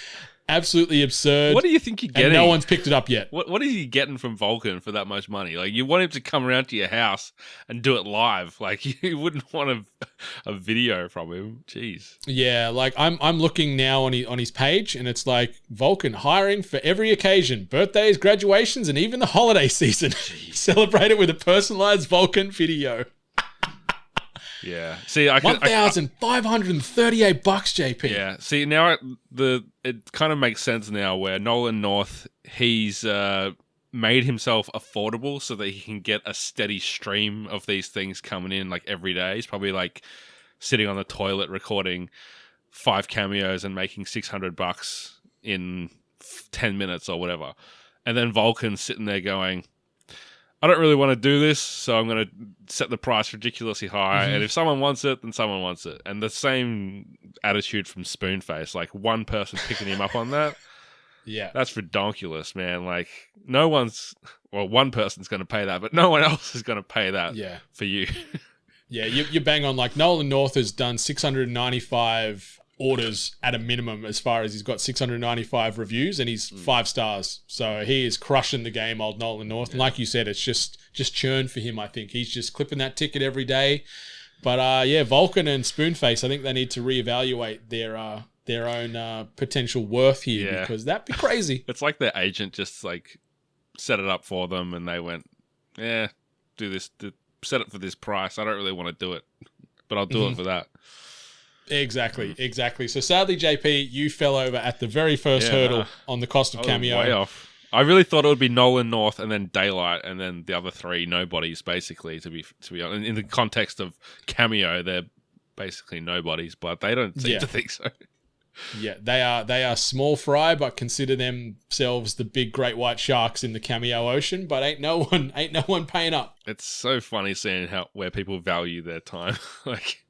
absolutely absurd. What do you think you're getting? And no one's picked it up yet. What is he getting from Vulcan for that much money? Like, you want him to come around to your house and do it live. Like, you wouldn't want a video from him. Jeez. Yeah, like I'm looking now on his page, and it's like Vulcan hiring for every occasion, birthdays, graduations, and even the holiday season. Celebrate it with a personalized Vulcan video. Yeah. See, $1,538, JP. Yeah. See, now it kind of makes sense now where Nolan North, he's made himself affordable so that he can get a steady stream of these things coming in like every day. He's probably like sitting on the toilet recording 5 cameos and making $600 in 10 minutes or whatever. And then Vulcan's sitting there going, I don't really want to do this, so I'm going to set the price ridiculously high. And if someone wants it, then someone wants it. And the same attitude from Spoonface, like one person picking him up on that. Yeah. That's ridiculous, man. Like, one person's going to pay that, but no one else is going to pay that for you. Yeah, you bang on. Like, Nolan North has done 695 orders at a minimum, as far as he's got 695 reviews, and he's 5 stars. So he is crushing the game, old Nolan North. And like you said, it's just churn for him, I think. He's just clipping that ticket every day. But Vulcan and Spoonface, I think they need to reevaluate their own potential worth here, because that'd be crazy. It's like their agent just like set it up for them, and they went, do this, set it for this price. I don't really want to do it, but I'll do it for that. Exactly. So sadly, JP, you fell over at the very first hurdle on the cost of Cameo. Way off. I really thought it would be Nolan North and then Daylight and then the other 3 nobodies, basically, to be honest. In the context of Cameo, they're basically nobodies, but they don't seem to think so. Yeah, they are small fry, but consider themselves the big great white sharks in the Cameo ocean. But ain't no one paying up. It's so funny seeing where people value their time. Like,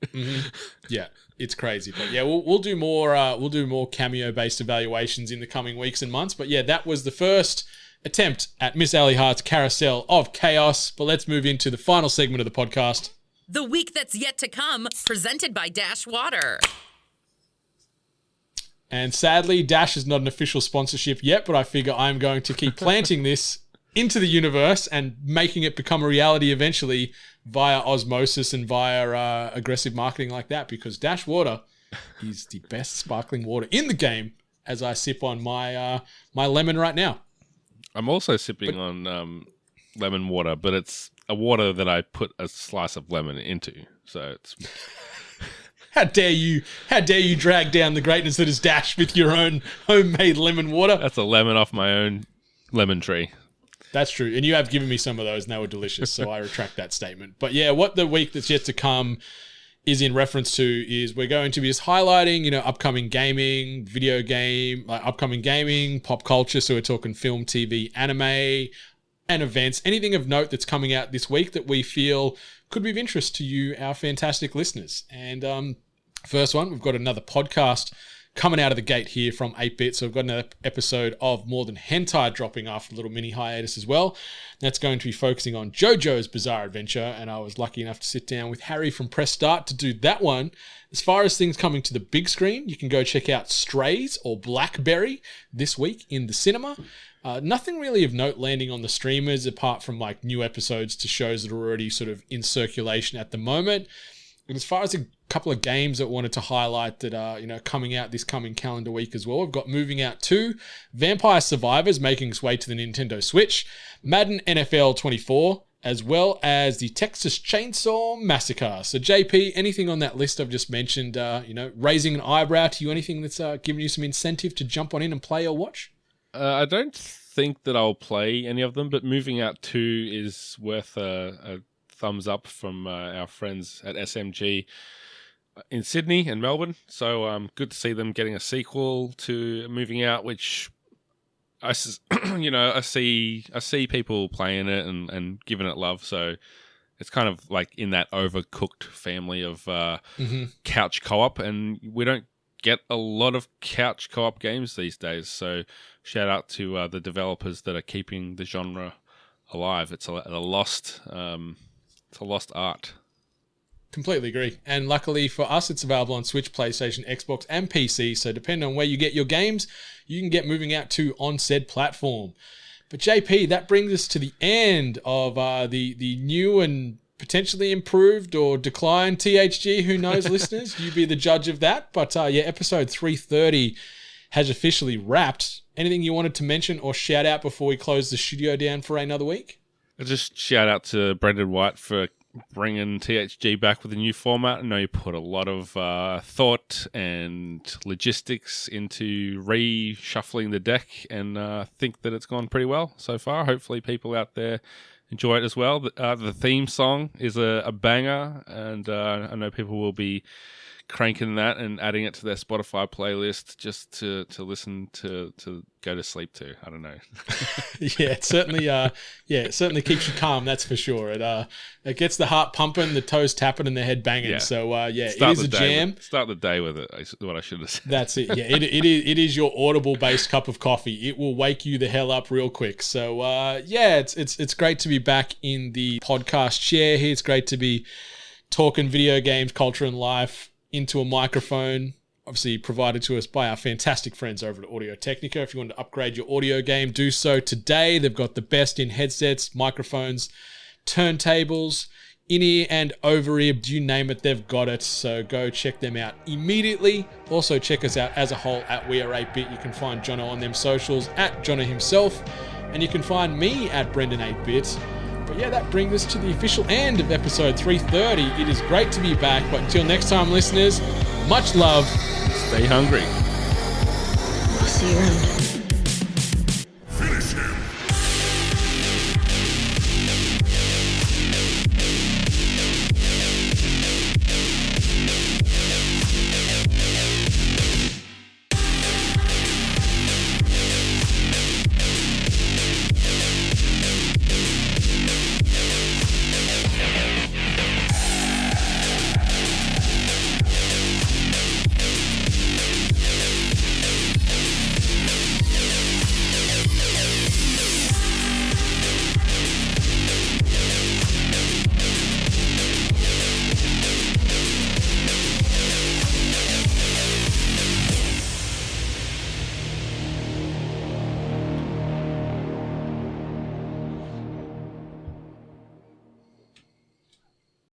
yeah, it's crazy. But yeah, we'll do more Cameo based evaluations in the coming weeks and months. But yeah, that was the first attempt at Miss Ali Hart's Carousel of Chaos. But let's move into the final segment of the podcast. The week that's yet to come, presented by Dash Water. And sadly, Dash is not an official sponsorship yet, but I figure I'm going to keep planting this into the universe and making it become a reality eventually via osmosis and via aggressive marketing like that, because Dash Water is the best sparkling water in the game as I sip on my lemon right now. I'm also sipping on lemon water, but it's a water that I put a slice of lemon into, so it's... How dare you drag down the greatness that is Dash with your own homemade lemon water? That's a lemon off my own lemon tree. That's true. And you have given me some of those and they were delicious, so I retract that statement. But yeah, what the week that's yet to come is in reference to is we're going to be just highlighting, upcoming gaming, video game, upcoming gaming, pop culture. So we're talking film, TV, anime, and events. Anything of note that's coming out this week that we feel could be of interest to you, our fantastic listeners. And first one, we've got another podcast coming out of the gate here from 8-Bit. So we've got another episode of More Than Hentai dropping after a little mini hiatus as well. That's going to be focusing on JoJo's Bizarre Adventure, and I was lucky enough to sit down with Harry from Press Start to do that one. As far as things coming to the big screen, you can go check out Strays or Blackberry this week in the cinema. Nothing really of note landing on the streamers apart from like new episodes to shows that are already sort of in circulation at the moment. And as far as a couple of games that I wanted to highlight that are, coming out this coming calendar week as well, we've got Moving Out 2, Vampire Survivors making its way to the Nintendo Switch, Madden NFL 24, as well as the Texas Chainsaw Massacre. So JP, anything on that list I've just mentioned, raising an eyebrow to you, anything that's giving you some incentive to jump on in and play or watch? I don't think that I'll play any of them, but Moving Out 2 is worth a thumbs up from our friends at SMG in Sydney and Melbourne. So good to see them getting a sequel to Moving Out, which I see people playing it and giving it love. So it's kind of like in that overcooked family of couch co-op, and we don't get a lot of couch co-op games these days. So shout out to the developers that are keeping the genre alive. It's a lost art. Completely agree. And luckily for us, it's available on Switch, PlayStation, Xbox, and PC. So depending on where you get your games, you can get Moving Out 2 on said platform. But JP, that brings us to the end of the new and potentially improved or declined THG. Who knows, listeners? You be the judge of that. But episode 330 has officially wrapped. Anything you wanted to mention or shout out before we close the studio down for another week? Just shout out to Brendan White for bringing THG back with a new format. I know you put a lot of thought and logistics into reshuffling the deck, and think that it's gone pretty well so far. Hopefully people out there enjoy it as well. The theme song is a banger, and I know people will be cranking that and adding it to their Spotify playlist just to listen to go to sleep to. I don't know. It certainly keeps you calm, that's for sure. It gets the heart pumping, the toes tapping, and the head banging. Yeah. So it is a jam. Start the day with it, is what I should have said. That's it. Yeah, it is your Audible-based cup of coffee. It will wake you the hell up real quick. So it's great to be back in the podcast chair here. It's great to be talking video games, culture, and life into a microphone, obviously provided to us by our fantastic friends over at Audio Technica. If you want to upgrade your audio game, do so today. They've got the best in headsets, microphones, turntables, in-ear and over-ear, you name it, they've got it. So go check them out immediately. Also check us out as a whole at We Are 8-Bit. You can find Jono on them socials at Jono himself, and you can find me at Brendan 8-Bit. But that brings us to the official end of episode 330. It is great to be back, but until next time, listeners, much love. Stay hungry. I'll see you around.